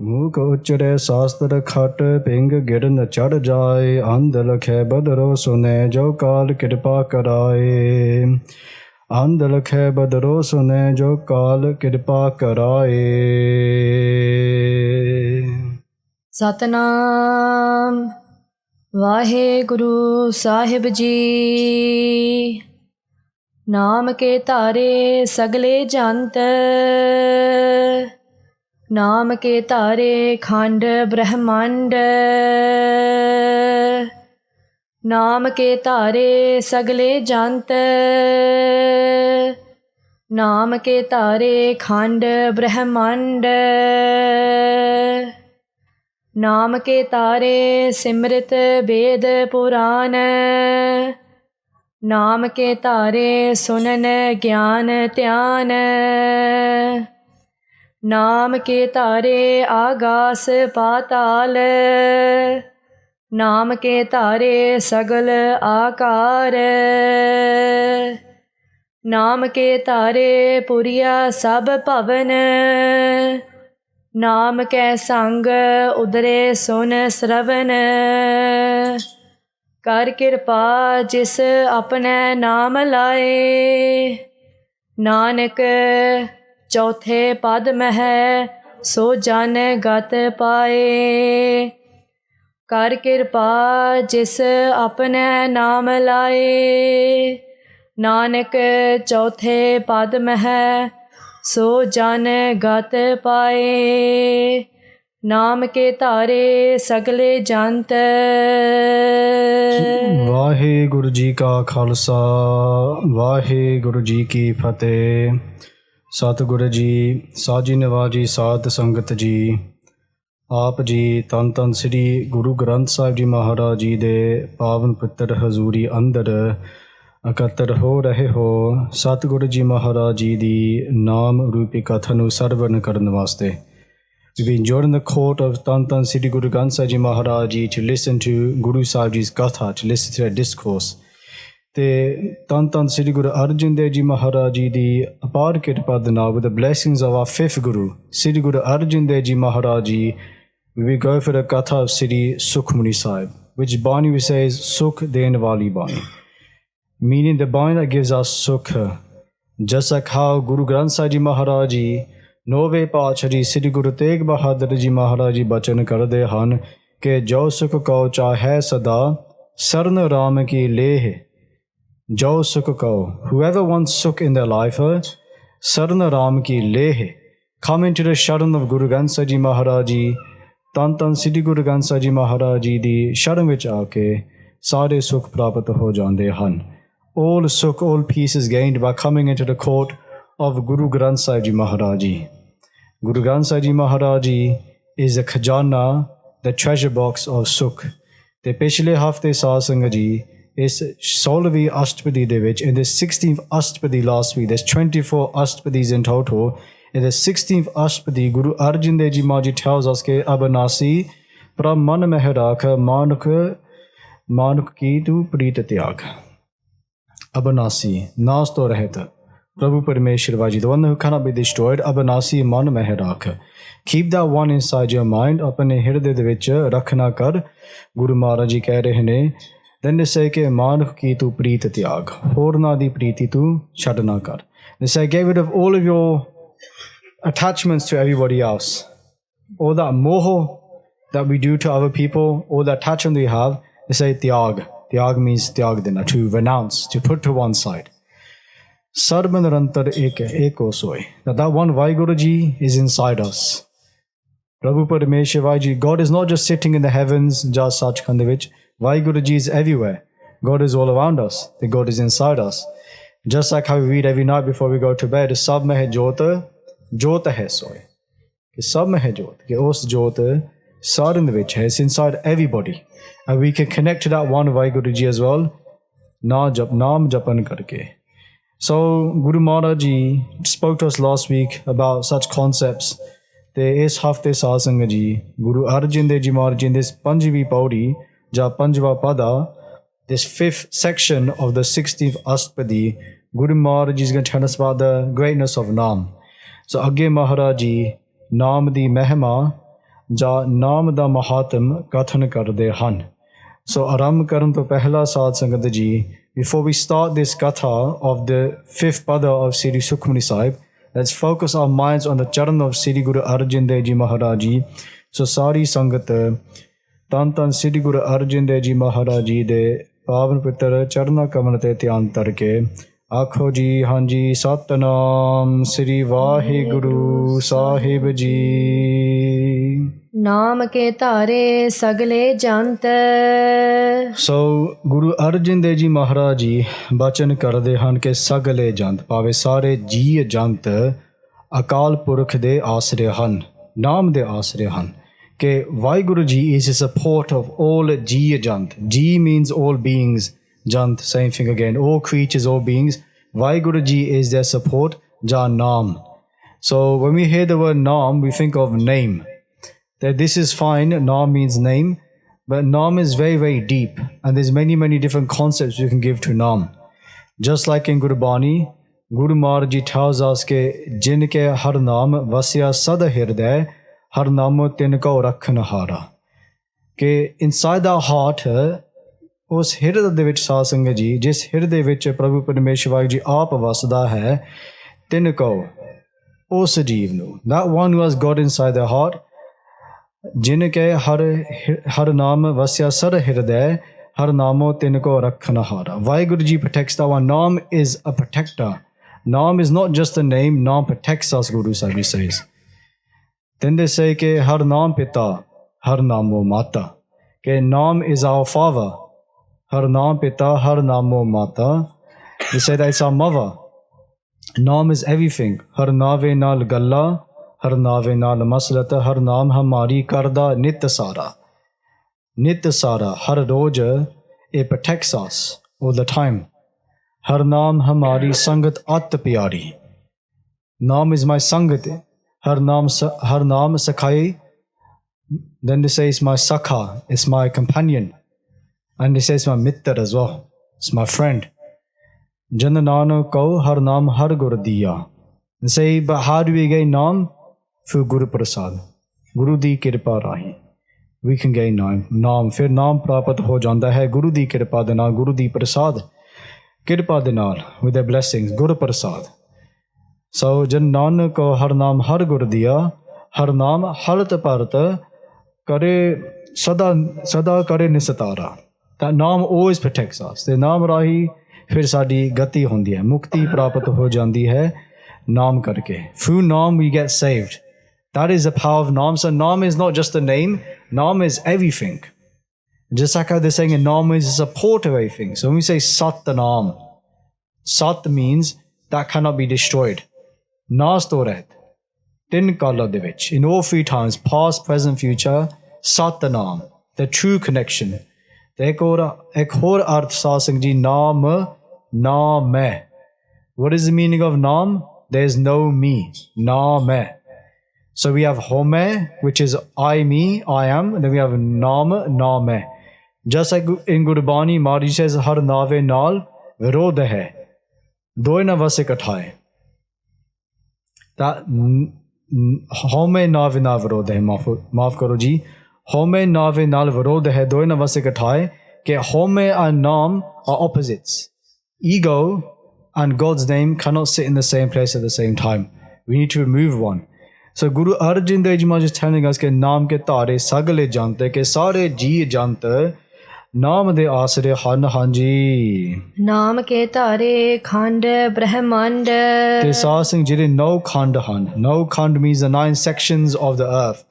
ਮੂਕ ਉਚਰੇ ਸ਼ਾਸਤਰ ਖਟ ਪਿੰਗ ਗਿਰਨ ਚੜ ਜਾਏ ਅੰਧ ਲਖੈ ਬਦਰੋ ਸੁਨੇ ਜੋ ਕਾਲ ਕਿਰਪਾ ਕਰਾਏ ਅੰਧ ਲਖੈ ਬਦਰੋ ਸੁਨੇ ਜੋ ਕਾਲ ਕਿਰਪਾ ਕਰਾਏ। ਸਤਨਾਮ ਵਾਹਿਗੁਰੂ ਸਾਹਿਬ ਜੀ। ਨਾਮ ਕੇ ਧਾਰੇ ਸਗਲੇ ਜੰਤ, ਨਾਮ ਕੇ ਧਾਰੇ ਖੰਡ ਬ੍ਰਹਮੰਡ, ਨਾਮ ਕੇ ਧਾਰੇ ਸਗਲੇ ਜੰਤ, ਨਾਮ ਕੇ ਧਾਰੇ ਖੰਡ ਬ੍ਰਹਮੰਡ, ਨਾਮ ਕੇ ਤਾਰੇ ਸਿਮਰਿਤ ਵੇਦ ਪੁਰਾਨ, ਨਾਮ ਕੇ ਤਾਰੇ ਸੁਨਨ ਗਿਆਨ ਧਿਆਨ, ਨਾਮ ਕੇ ਤਾਰੇ ਆਗਾਸ ਪਾਤਾਲ, ਨਾਮ ਕੇ ਤਾਰੇ ਸਗਲ ਆਕਾਰ, ਨਾਮ ਕੇ ਤਾਰੇ ਪੁਰੀਆ ਸਭ ਭਵਨ, ਨਾਮ ਕੈ ਸੰਗ ਉਦਰੇ ਸੁਨ ਸਰਵਨ, ਕਰ ਕਿਰਪਾ ਜਿਸ ਆਪਣੇ ਨਾਮ ਲਾਏ, ਨਾਨਕ ਚੌਥੇ ਪਦ ਮਹਿ ਸੋ ਜਨ ਗਤ ਪਾਏ। ਕਰ ਕਿਰਪਾ ਜਿਸ ਆਪਣੇ ਨਾਮ ਲਾਏ, ਨਾਨਕ ਚੌਥੇ ਪਦ ਮਹਿ ਸੋ ਜਨ ਗਤ ਪਾਏ। ਨਾਮ ਕੇ ਧਾਰੇ ਸਗਲੇ ਜੰਤ। ਵਾਹਿਗੁਰੂ ਜੀ ਕਾ ਖਾਲਸਾ, ਵਾਹਿਗੁਰੂ ਜੀ ਕੀ ਫਤਿਹ। ਸਤਿਗੁਰੂ ਜੀ, ਸਾਜੀ ਨਵਾਜੀ ਸਾਧ ਸੰਗਤ ਜੀ, ਆਪ ਜੀ ਧੰਨ ਧੰਨ ਸ੍ਰੀ ਗੁਰੂ ਗ੍ਰੰਥ ਸਾਹਿਬ ਜੀ ਮਹਾਰਾਜ ਜੀ ਦੇ ਪਾਵਨ ਪੁੱਤਰ ਹਜ਼ੂਰੀ ਅੰਦਰ ਇਕੱਤਰ ਹੋ ਰਹੇ ਹੋ। ਸਤਿਗੁਰੂ ਜੀ ਮਹਾਰਾਜ ਜੀ ਦੀ ਨਾਮ ਰੂਪੀ ਕਥਾ ਨੂੰ ਸਰਵਣ ਕਰਨ ਵਾਸਤੇ we've been joined in the court of ਧੰਨ ਧੰਨ ਸ੍ਰੀ Guru Granth Sahib ji Maharaj ji to listen to Guru Sahib ji's Katha, to listen to their discourse। ਤੇ ਧੰਨ ਧੰਨ ਸ੍ਰੀ ਗੁਰੂ ਅਰਜਨ ਦੇਵ ਜੀ ਮਹਾਰਾਜ ਜੀ ਦੀ ਅਪਾਰ ਕਿਰਪਾ ਦੇ ਨਾਲ with the blessings of our fifth Guru Sri Guru Arjan Dev ji Maharaj ji we go for the Katha of Sri Sukhmani Sahib, which Bani we say is Sukh den wali Bani, meaning the Bani that gives us Sukh। Just like how Guru Granth Sahib Ji Maharaj Ji ਨੌਵੇਂ ਪਾਤਸ਼ਾਹ ਸ੍ਰੀ ਗੁਰੂ ਤੇਗ ਬਹਾਦਰ ਜੀ ਮਹਾਰਾਜ ਜੀ ਬਚਨ ਕਰਦੇ ਹਨ ਕਿ ਜੋ ਸੁਖ Q ਚਾਹੈ ਸਦਾ ਸਰਨ ਰਾਮ ਕੀ ਲੇਹ। ਜੋ ਸੁਖ Q, whoever wants sukh in their life, Saran Ram Ki Leh. Come into the sharan of Guru Granth Sahib Ji Maharaj Ji, ਧੰਨ ਧੰਨ ਸ੍ਰੀ ਗੁਰੂ ਗ੍ਰੰਥ ਸਾਹਿਬ ਜੀ ਮਹਾਰਾਜ ਜੀ ਦੀ ਸ਼ਰਨ ਵਿੱਚ ਆ ਕੇ ਸਾਰੇ ਸੁੱਖ ਪ੍ਰਾਪਤ ਹੋ ਜਾਂਦੇ ਹਨ। All sukh, all peace is gained by coming into the court of Guru Granth Sahib Ji Maharaj Ji। Guru Granth Sahib Ji Maharaj Ji is the khajana, the treasure box of sukh। ਤੇ ਪਿਛਲੇ ਹਫ਼ਤੇ ਸਾਧ ਸੰਗਤ ਜੀ ਇਸ 16ਵੀਂ ਅਸ਼ਟਪਦੀ ਦੇ ਵਿੱਚ, in the 16th ਅਸ਼ਟਪਦੀ last week, there's 24 ashtapadis in total। in the 16th ਅਸ਼ਟਪਦੀ Guru Arjan Dev Ji Maharaj Ji tells us ਕਿ ਅਬਨਾਸੀ ਪ੍ਰਭ ਮਨ ਮਹਿ ਰਾਖ ਮਾਨੁਖ ਕੀ ਤੂੰ ਪ੍ਰੀਤ ਤਿਆਗ। ਅਬਨਾਸੀ, ਨਾਸ ਤੋਂ ਰਹਿਤ ਪ੍ਰਭੂ ਪਰਮੇਸ਼ਰ ਵਾਜੀ, the one who cannot be destroyed। ਅਬਨਾਸੀ ਮਨ ਮਹਿ ਰਾਖ, keep that one inside your mind, ਆਪਣੇ ਹਿਰਦੇ ਦੇ ਵਿੱਚ ਰੱਖਣਾ ਕਰ। ਗੁਰੂ ਮਹਾਰਾਜ ਜੀ ਕਹਿ ਰਹੇ ਨੇ then they say ਕਿ ਮਾਨੁਖ ਕੀ ਤੂੰ ਪ੍ਰੀਤ ਤਿਆਗ, ਹੋਰਨਾਂ ਦੀ ਪ੍ਰੀਤੀ ਤੂੰ ਛੱਡ ਨਾ ਕਰ। they say get rid of all of your attachments to everybody else, all that moho that we do to other people, all that attachment we have। they say tyag, tyag means tyag dena, to renounce, to put to one side। sarb nirantar ek hai, eko soy, that one WhyGuru ji is inside us। Prabhu Parameshwar ji, God is not just sitting in the heavens just Sachkhand de vich, WhyGuru ji is everywhere। God is all around us, that God is inside us। just like how we read every night before we go to bed, sab mein hai jyot, jyot hai soy, कि सब में है जोत, कि उस जोत सारे ਦੇ ਵਿੱਚ ਹੈ, it's inside everybody, and we can connect to that one WhyGuru ji as well, naam japan karke। so Guru Maharaj Ji spoke to us last week about such concepts। ਤੇ ਇਸ ਹਫ਼ਤੇ ਸਾਧ ਸੰਗਤ ਜੀ ਗੁਰੂ ਅਰਜਨ ਦੇਵ ਜੀ ਮਹਾਰਾਜ ਜੀ this ਪੰਜਵੀਂ ਪੌੜੀ ਜਾਂ ਪੰਜਵਾਂ ਪਦਾ, this fifth section of the 16th Ashtapadi, Guru Maharaj Ji is going to tell us about the greatness of Naam। so ਅੱਗੇ ਮਹਾਰਾਜ ਜੀ ਨਾਮ ਦੀ ਮਹਿਮਾ ਜਾਂ ਨਾਮ ਦਾ ਮਹਾਤਮ ਕਥਨ ਕਰਦੇ ਹਨ। ਸੋ ਆਰੰਭ ਕਰਨ ਤੋਂ ਪਹਿਲਾਂ ਸਾਧ ਸੰਗਤ ਜੀ, before we start this Katha of the 5th Pada of Sri Sukhmani Sahib, let's focus our minds on the charan of Sri Guru Arjan Dev Ji Maharaj Ji. So ਸਾਰੀ ਸੰਗਤ ਧੰਨ ਧੰਨ Sri Guru Arjan Dev Ji Maharaj Ji ਦੇ ਪਾਵਨ ਪਿੱਤਰ ਚਰਨਾਂ ਕਮਲ ਤੇ ਧਿਆਨ ਧਰ ਕੇ ਆਖੋ ਜੀ, ਹਾਂਜੀ ਸਤਿਨਾਮ ਸ੍ਰੀ ਵਾਹਿਗੁਰੂ ਸਾਹਿਬ ਜੀ। ਨਾਮ ਕੇ ਧਾਰੇ ਸਗਲੇ ਜੰਤ। ਸੋ ਗੁਰੂ ਅਰਜਨ ਦੇਵ ਜੀ ਮਹਾਰਾਜ ਜੀ ਬਚਨ ਕਰਦੇ ਹਨ ਕਿ ਸਗਲੇ ਜੰਤ, ਭਾਵੇਂ ਸਾਰੇ ਜੀਅ ਜੰਤ ਅਕਾਲ ਪੁਰਖ ਦੇ ਆਸਰੇ ਹਨ, ਨਾਮ ਦੇ ਆਸਰੇ ਹਨ। ਕਿ Waheguru ji is the support of all ਜੀਅ ਜੰਤ। ਜੀ means all beings, jant, same thing again, all creatures, all beings. Vaiguru ji is their support, ja Naam. So when we hear the word Naam, we think of name. That this is fine, Naam means name, but Naam is very, very deep, and there's many, many different concepts you can give to Naam. Just like in Gurbani, Guru Maharaj ji tells us ke jin ke har naam vasya sad hirday, har naamo tin ko rakhan hara. Ke inside our heart, ਉਸ ਹਿਰਦੇ ਦੇ ਵਿੱਚ ਸਾਧ ਸੰਗਤ ਜੀ, ਜਿਸ ਹਿਰਦੇ ਵਿੱਚ ਪ੍ਰਭੂ ਪਰਮੇਸ਼ਵਰ ਜੀ ਆਪ ਵਸਦਾ ਹੈ, ਤਿੰਨ ਕਹੋ ਉਸ ਜੀਵ ਨੂੰ, that one who has God inside their heart, ਜਿਨ ਕੇ ਹਰ ਨਾਮ ਵਸਿਆ ਸਰ ਹਿਰਦੈ, ਹਰ ਨਾਮੋ ਤਿੰਨ ਕੋ ਰੱਖਣ ਹਾਰਾ। Waheguru ji protects that one. Naam is a protector. Naam is not just a name, Naam protects us, Guru Sahib says. Then they say ਕਿ ਹਰ ਨਾਮ ਪਿਤਾ, ਹਰ ਨਾਮੋ ਮਾਤਾ, ਕਿ Naam is our father. Har Naam Pita, Har Namo Mata. They say that it's our mother. Naam is everything. Har Nave Nal Galla, Har Nave Nal Maslata, Har Naam Hamari Karda Nit Sara. Nit Sara, Har Roja, it protects us all the time. Har Naam Hamari Sangat At Pyari. Naam is my Sangat. Har Naam Sakhai. Then they say it's my Sakha, it's my companion. And he says my mitter as well, it's my friend. Jan Nanak ko har naam har gur diya. They say, but how do we gain naam? Through Guru Prasad, Guru di kirpa rahi we can gain naam. Fir naam prapat ho janda hai Guru di kirpa de naal, Guru di prasad kirpa de naal, with their blessings, Guru Prasad. So Jan Nanak ko har naam har gur diya, har naam halat parat kare sada kare nisatara. That Naam always protects us. The Naam rahi fir saadi gati hundi hai, mukti prapat ho jandi hai Naam karke. Through Naam we get saved. That is the power of Naam. So Naam is not just a name, Naam is everything. Just like how they're saying Naam is the support of everything. So when we say Sat Naam, Sat means that cannot be destroyed. Nas to rehat, tin kala de vich, in all three times, past, present, future, Sat Naam, the true connection. एक और अर्थ साध संगत जी, नाम नाम है. What is the meaning of naam? There is no me. Naam hai. So we have home, which is I, me, I am. Then we have naam, naam hai. Just like in Gurbani, Maharaj says, har nave naal virodh hai. Doy na vas ikathaye. That home nave na virodh hai. Maaf karo ji. Home nave naal virodh hai, doy na vas ikathaye. Ke home and naam are opposites. Ego and God's name cannot sit in the same place at the same time. We need to remove one. So Guru Arjan Dev Ji Maharaj is telling us ke naam ke tare sagale jante, ke sare ji jante ਨਾਮ ਦੇ ਆਸਰੇ ਹਨ ਹਾਂਜੀ. ਨਾਮ ਕੇ ਧਾਰੇ ਖੰਡ ਬ੍ਰਹਮੰਡ. ਤੇ ਸਾਧ ਸਿੰਘ ਜਿਹੜੇ 9 ਖੰਡ ਹਨ. 9 ਖੰਡ means the 9 sections of the earth.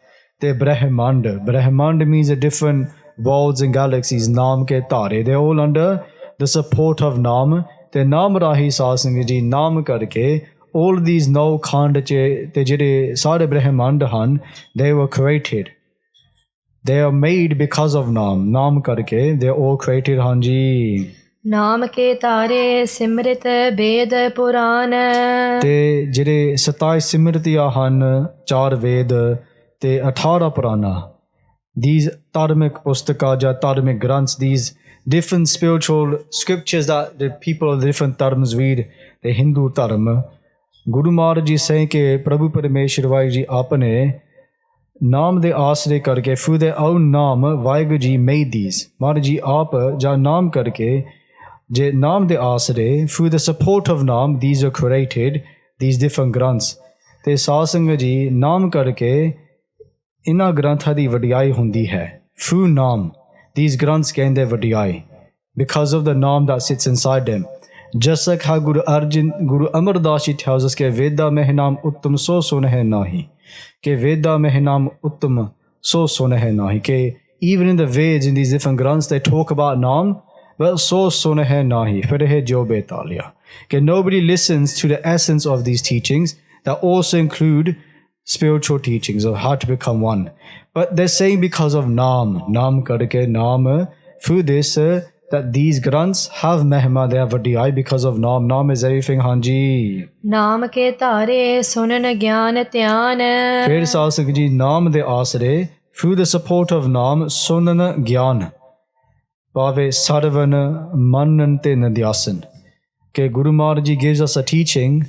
ਤੇ ਬ੍ਰਹਮੰਡ, ਬ੍ਰਹਮੰਡ means the different worlds and galaxies. ਨਾਮ ਕੇ ਧਾਰੇ, they all under the support of ਨਾਮ. ਤੇ ਨਾਮ ਰਾਹੀਂ ਸਾਧ ਸਿੰਘ ਜੀ ਨਾਮ ਕਰਕੇ all these 9 ਖੰਡ 'ਚ ਤੇ ਜਿਹੜੇ ਸਾਰੇ ਬ੍ਰਹਮੰਡ ਹਨ, they were created. They are made because of Naam. Naam karke, they are all created, Hanji. ਨਾਮ ਕੇ ਧਾਰੇ ਸਿਮਰਿਤ ਵੇਦ ਪੁਰਾਨ. ਤੇ ਜਿਹੜੇ 27 ਸਿਮਰਤੀਆਂ ਹਨ, 4 ਵੇਦ ਤੇ 18 ਪੁਰਾਣਾ. These dharmic pustika, dharmic grants, these different spiritual scriptures that the people of the different dharmas read, the Hindu dharma. Guru Maharaj ji saying ke Prabhu Parameshwar ji apne ਨਾਮ ਦੇ ਆਸਰੇ ਕਰਕੇ through their own ਨਾਮ Waheguru ji made these Maharaj ji ਆਪ ਜਾਂ ਨਾਮ ਕਰਕੇ ਜੇ ਨਾਮ ਦੇ ਆਸਰੇ through the support of ਨਾਮ these are created these different granths ਤੇ ਸਾਧ ਸੰਗਤ ਜੀ ਨਾਮ ਕਰਕੇ ਇਹਨਾਂ ਗ੍ਰੰਥਾਂ ਦੀ ਵਡਿਆਈ ਹੁੰਦੀ ਹੈ through ਨਾਮ these granths gain their ਵਡਿਆਈ because of the ਨਾਮ that sits inside them just like how Guru Amardas ji tells us ਕਿ ਵੇਦਾ ਮਹਿ ਨਾਮ ਉੱਤਮ ਸੋ ਸੁਨ ਹੈ ਨਾਹੀ ਕਿ ਵੇਦਾ ਮਹਿ ਨਾਮ ਉੱਤਮ ਸੋ ਸੁਨ ਹੈ ਨਾਹੀ ਕਿ even in the Veds in these different granths they talk about naam but so ਸੁਨ ਹੈ ਨਾਹੀ ਫਿਰ ਇਹ ਜੋ ਬੇਤਾਲਿਆ ਕਿ nobody listens to the essence of these teachings that also include spiritual teachings of how to become one but they're saying because of naam karke naam through this that these granths have mehma they have vadiyai because of naam is everything hanji ਨਾਮ ਕੇ ਧਾਰੇ ਸੁਨਨ ਗਿਆਨ ਧਿਆਨ ਫਿਰ ਸਾਧ ਸੰਗਤ ਜੀ ਨਾਮ ਦੇ ਆਸਰੇ through the support of naam ਸੁਨਨ ਗਿਆਨ ਭਾਵੇਂ ਸਰਵਨ ਮੰਨਨ ਤੇ ਨਿਧਿਆਸਨ ਕਿ Guru Maharaj ji gives us a teaching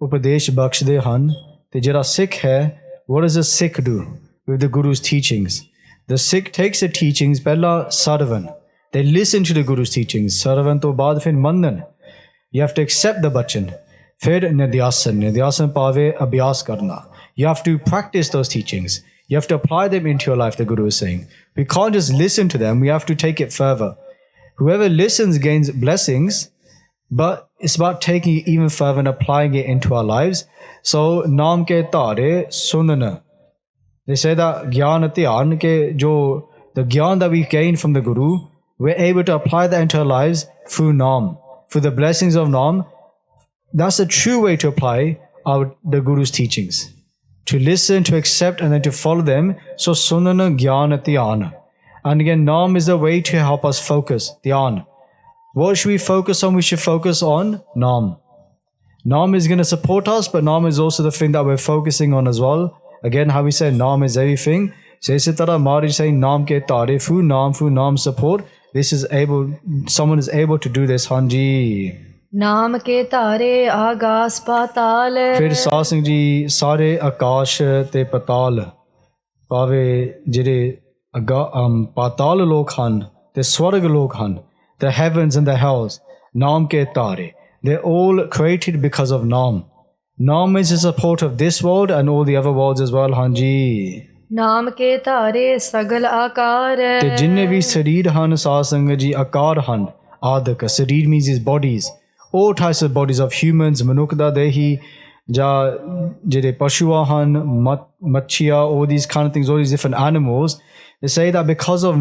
ਉਪਦੇਸ਼ ਬਖਸ਼ਦੇ ਹਨ ਤੇ ਜਿਹੜਾ ਸਿੱਖ ਹੈ what does a Sikh do with the Guru's teachings the Sikh takes the teachings ਪਹਿਲਾ Sarwan they listen to the Guru's teachings Sarwan ਤੋਂ ਬਾਅਦ ਫਿਰ Mannan you have to accept the bachan ਫਿਰ ਨਿਧਿਆਸਨ ਭਾਵੇਂ ਅਭਿਆਸ ਕਰਨਾ you have to practice those teachings you have to apply them into your life the Guru is saying we can't just listen to them we have to take it further whoever listens gains blessings but it's about taking it even further and applying it into our lives so naam ke thare sunna they say that gyan dhyan ke jo the gyan that we gain from the Guru we're able to apply that into our lives through naam through the blessings of naam that's a true way to apply the Guru's teachings to listen to accept and then to follow them so sunna gyan dhyan and again naam is the way to help us focus dhyan what should we focus on we should focus on naam is going to support us but naam is also the thing that we're focusing on as well again how we say naam is everything so isi tarah Maharaj saying naam ke tare through naam support this is able someone is able to do this hanji ਨਾਮ ਕੇ ਧਾਰੇ ਆਗਾਸ ਪਾਤਾਲ ਫਿਰ ਸਾਧ ਸਿੰਘ ਜੀ ਸਾਰੇ ਆਕਾਸ਼ ਤੇ ਪਤਾਲ ਭਾਵੇਂ ਜਿਹੜੇ ਪਾਤਾਲ ਲੋਕ ਹਨ ਤੇ ਸਵਰਗ ਲੋਕ ਹਨ the heavens and the hells naam ke tare they're all created because of naam is the support of this world and all the other worlds as well hanji ਨਾਮ ਕੇ ਧਾਰੇ ਸਗਲ ਆਕਾਰ ਤੇ ਜਿੰਨੇ ਵੀ ਸਰੀਰ ਹਨ ਸਾਧ ਸੰਗਤ ਜੀ ਆਕਾਰ ਹਨ ਆਦਿਕ ਸਰੀਰ means his bodies all types of bodies of humans ਮਨੁੱਖ ਦਾ ਦੇਹੀ ਜਾਂ ਜਿਹੜੇ ਪਸ਼ੂਆਂ ਹਨ ਮੱਛੀਆਂ all these kind of things all these different animals they say that because of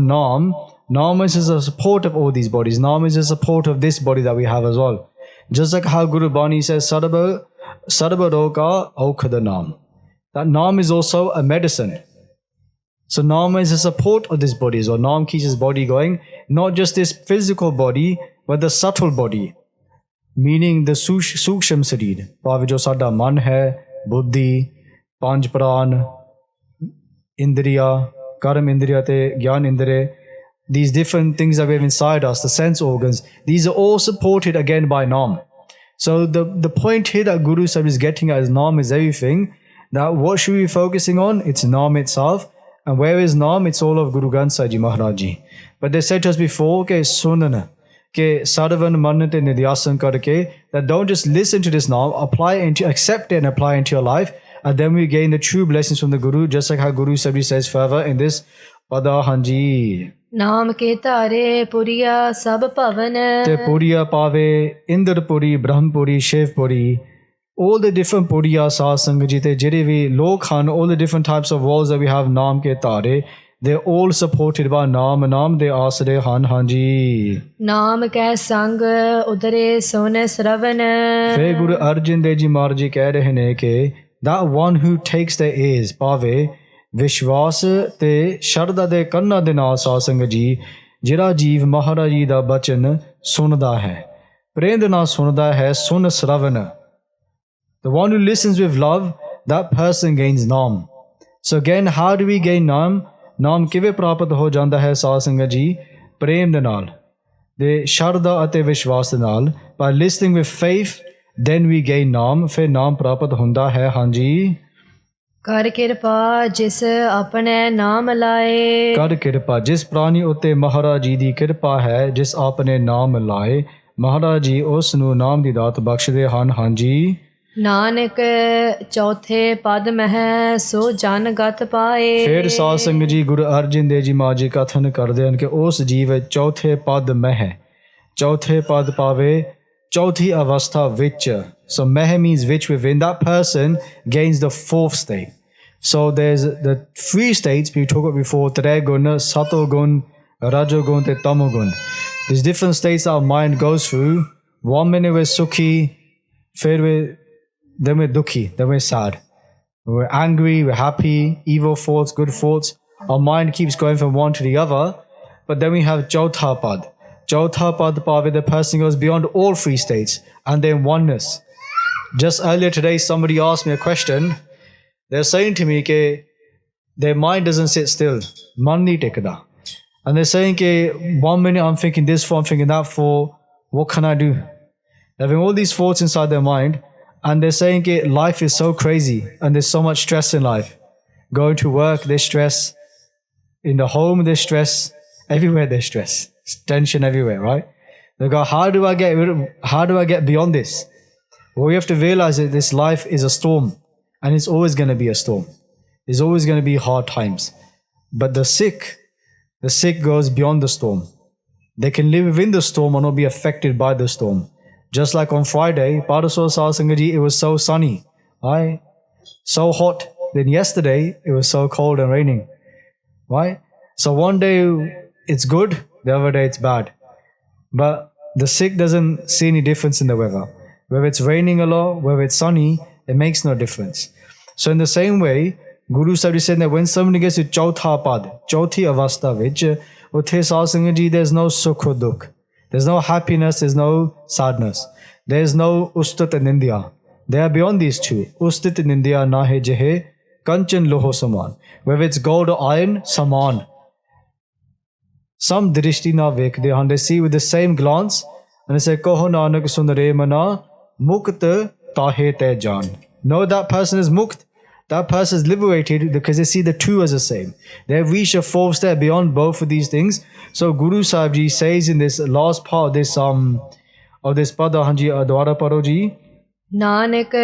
naam is the support of all these bodies naam is the support of this body that we have as well just like how Guru Bani says sarva roga aukhad naam that naam is also a medicine so naam is the support of this body so naam keeps his body going not just this physical body but the subtle body meaning the suksham sarir ਭਾਵੇਂ ਜੋ ਸਾਡਾ ਮਨ ਹੈ ਬੁੱਧੀ ਪੰਜ ਪ੍ਰਾਨ ਇੰਦਰੀਆ ਕਰਮ ਇੰਦਰੀਆ ਤੇ ਗਿਆਨ ਇੰਦਰੀਆ these different things that we have inside us the sense organs these are all supported again by naam so the point here that Guru Sahib is getting at is naam is everything that what should we be focusing on it's naam itself and where is naam it's all of Guru Granth Sahib Ji Maharaj Ji but they said to us before ke sunna ke sarvan manat nidhyasan karke that don't just listen to this naam apply it into accept it and apply it into your life and then we gain the true blessings from the Guru just like how Guru Sahib says further in this pada hanji ਨਾਮ ਕੇ ਧਾਰੇ ਪੁਰੀਆ ਸਭ ਭਵਨ ਤੇ ਪੁਰੀਆ ਪਾਵੇ Inderpuri Brahmpuri Shivpuri all the different ਪੁਰੀਆ ਸਾਧ ਸੰਗਤ ਜੀ ਤੇ ਜਿਹੜੇ ਵੀ ਲੋਕ ਹਨ all the different types of worlds that we have ਨਾਮ ਕੇ ਧਾਰੇ they're all supported by ਨਾਮ ਦੇ ਆਸਰੇ ਹਨ ਹਾਂਜੀ ਨਾਮ ਕੈ ਸੰਗ ਉਦਰੇ ਸੁਨ ਸਰਵਨ ਫਿਰ ਗੁਰੂ ਅਰਜਨ ਦੇਵ ਜੀ ਮਹਾਰਾਜ ਜੀ ਕਹਿ ਰਹੇ ਨੇ ਕਿ that one who takes the ears ਭਾਵੇ ਵਿਸ਼ਵਾਸ ਤੇ ਸ਼ਰਧਾ ਦੇ ਕੰਨਾਂ ਦੇ ਨਾਲ ਸਾਧ ਸੰਗਤ ਜੀ ਜਿਹੜਾ ਜੀਵ ਮਹਾਰਾਜ ਜੀ ਦਾ ਬਚਨ ਸੁਣਦਾ ਹੈ ਪ੍ਰੇਮ ਦੇ ਨਾਲ ਸੁਣਦਾ ਹੈ ਸੁਨ Sarwan the one who listens with love that person gains naam so again how do we gain naam ਕਿਵੇਂ ਪ੍ਰਾਪਤ ਹੋ ਜਾਂਦਾ ਹੈ ਸਾਧ ਸੰਗਤ ਜੀ ਪ੍ਰੇਮ ਦੇ ਨਾਲ ਦੇ ਸ਼ਰਧਾ ਅਤੇ ਵਿਸ਼ਵਾਸ ਦੇ ਨਾਲ by listening with faith then we gain naam ਫਿਰ ਨਾਮ ਪ੍ਰਾਪਤ ਹੁੰਦਾ ਹੈ ਹਾਂਜੀ ਕਰ ਕਿਰਪਾ ਜਿਸ ਆਪਣੇ ਨਾਮ ਲਾਏ। ਕਰ ਕਿਰਪਾ ਜਿਸ ਪ੍ਰਾਣੀ ਉੱਤੇ ਮਹਾਰਾਜ ਜੀ ਦੀ ਕਿਰਪਾ ਹੈ, ਜਿਸ ਆਪਣੇ ਨਾਮ ਲਾਏ, ਮਹਾਰਾਜ ਜੀ ਉਸ ਨੂੰ ਨਾਮ ਦੀ ਦਾਤ ਬਖਸ਼ਦੇ ਹਨ। ਹਾਂਜੀ। ਨਾਨਕ ਚੌਥੇ ਪਦ ਮਹਿ ਸੋ ਜਨ ਗਤ ਪਾਏ। ਫਿਰ ਸਾਧ ਸੰਗਤ ਜੀ ਗੁਰੂ ਅਰਜਨ ਦੇਵ ਜੀ ਮਹਾਰਾਜ ਜੀ ਕਥਨ ਕਰਦੇ ਹਨ ਕਿ ਉਸ ਜੀਵ ਚੌਥੇ ਪਦ ਮਹਿ, ਚੌਥੇ ਪਦ ਪਾਵੇ ਚੌਥੀ ਅਵਸਥਾ ਵਿੱਚ। So meh means which within. That person gains the fourth state. So there's the three states we talked about before: Tregun, Satogun, Rajogun, and Tamogun. There's different states our mind goes through. 1 minute we're Sukhi, then we're Dukhi, then we're sad. We're angry, we're happy, evil thoughts, good thoughts. Our mind keeps going from one to the other. But then we have Chautha Pad. Chautha Pad Pave, the person goes beyond all three states and then oneness. Just earlier today, somebody asked me a question. They're saying to me that their mind doesn't sit still. Man nahi tikda. And they're saying that 1 minute I'm thinking this for, I'm thinking that for. What can I do? They're having all these thoughts inside their mind. And they're saying that life is so crazy and there's so much stress in life. Going to work, there's stress. In the home, there's stress. Everywhere there's stress. It's tension everywhere, right? They go, how do I get beyond this? Well, we have to realize that this life is a storm, and it's always going to be a storm. There's always going to be hard times. But the Sikh goes beyond the storm. They can live within the storm or not be affected by the storm. Just like on Friday, Parchar Sangaji, it was so sunny, right? So hot. Then yesterday, it was so cold and raining, right? So one day it's good, the other day it's bad. But the Sikh doesn't see any difference in the weather. Whether it's raining a lot, whether it's sunny, it makes no difference. So in the same way, Guru Sahib is saying that when somebody gets to Chautha Pad, Chauthi Avastha vich, Uthe Saad Sangha Ji, there's no Sukh or Dukh. There's no happiness, there's no sadness. There's no Ustat and Nindya. They are beyond these two. Ustat and Nindya nahe jehe, Kanchan loho saman. Whether it's gold or iron, saman. Some drishti na vekhde han. They see with the same glance and they say, Koho Nanak Sundare Mana Mukt Tahe Te Jan. No, that person is mukt. That person is liberated because they see the two as the same. They have reached a fourth step beyond both of these things. So Guru Sahib Ji says in this last part of this pada, Hanji Adwara Paro Ji. Nanak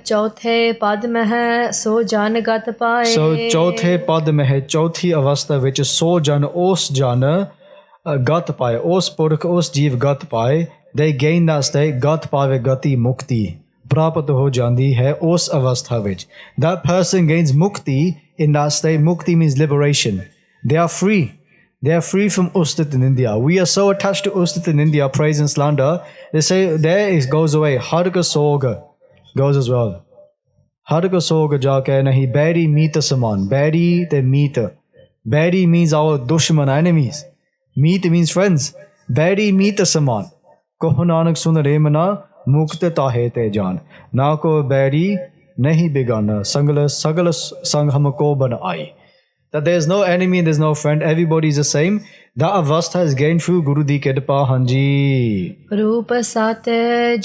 ਚੌਥੇ ਪਦ ਮਹਿ ਸੋ ਜਨ ਗਤ ਪਾਏ। So ਚੌਥੇ ਪਦ ਮਹਿ ਚੌਥੀ ਅਵਸਥਾ ਵਿੱਚ ਸੋ ਜਨ ਉਸ ਜਨ ਗਤ ਪਾਏ, ਉਸ ਪੁਰਖ ਉਸ ਜੀਵ ਗਤ ਪਾਏ। They gain that state, ਗਤ ਪਾਵੇ ਗਤੀ ਮੁਕਤੀ ਪ੍ਰਾਪਤ ਹੋ ਜਾਂਦੀ ਹੈ ਉਸ ਅਵਸਥਾ ਵਿੱਚ। That person gains mukti in that state. Mukti means liberation. They are free. They are free from ustat in India. We are so attached to ustat in India, praise and slander. They say there it goes away. Harga soga goes as well. Harga soga jaake nahi badi meet saman. Badi the meet. Badi means our dushman enemies. Meet means friends. Badi meet saman. Koh Nanak sunare mana mukta tahe te jaan. Na ko badi nahi bigana. Sagala sang hamko banai. That there is no enemy, there is no friend, everybody is the same. That avastha is gained through Guru Di Kirpa, Hanji. Rupa Sat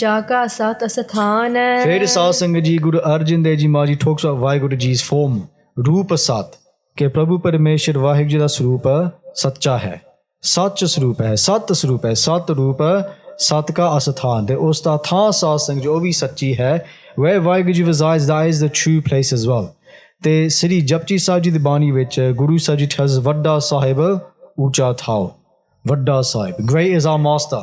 Jaga Sat Asthan. Fir Saad Sangha Ji, Guru Arjan Dev Ji Maharaj talks about WhyGuru Ji's form. Rupa Sat. Ke Prabhu Parameshwar WhyGuru Ji da Swarupa Satcha hai. Sach Swarupa hai, Sat Swarupa hai, Sat Rupa, Sat ka Asthan. The Usta Tha Saad Sangha Jo bhi Sachi hai. Where WhyGuru Ji resides, that is the true place as well. ਤੇ ਸ੍ਰੀ ਜਪਜੀ ਸਾਹਿਬ ਜੀ ਦੀ ਬਾਣੀ ਵਿੱਚ Guru Sahib ji tells ਵੱਡਾ ਸਾਹਿਬ ਉੱਚਾ ਥਾਓ। ਵੱਡਾ ਸਾਹਿਬ, great is our master.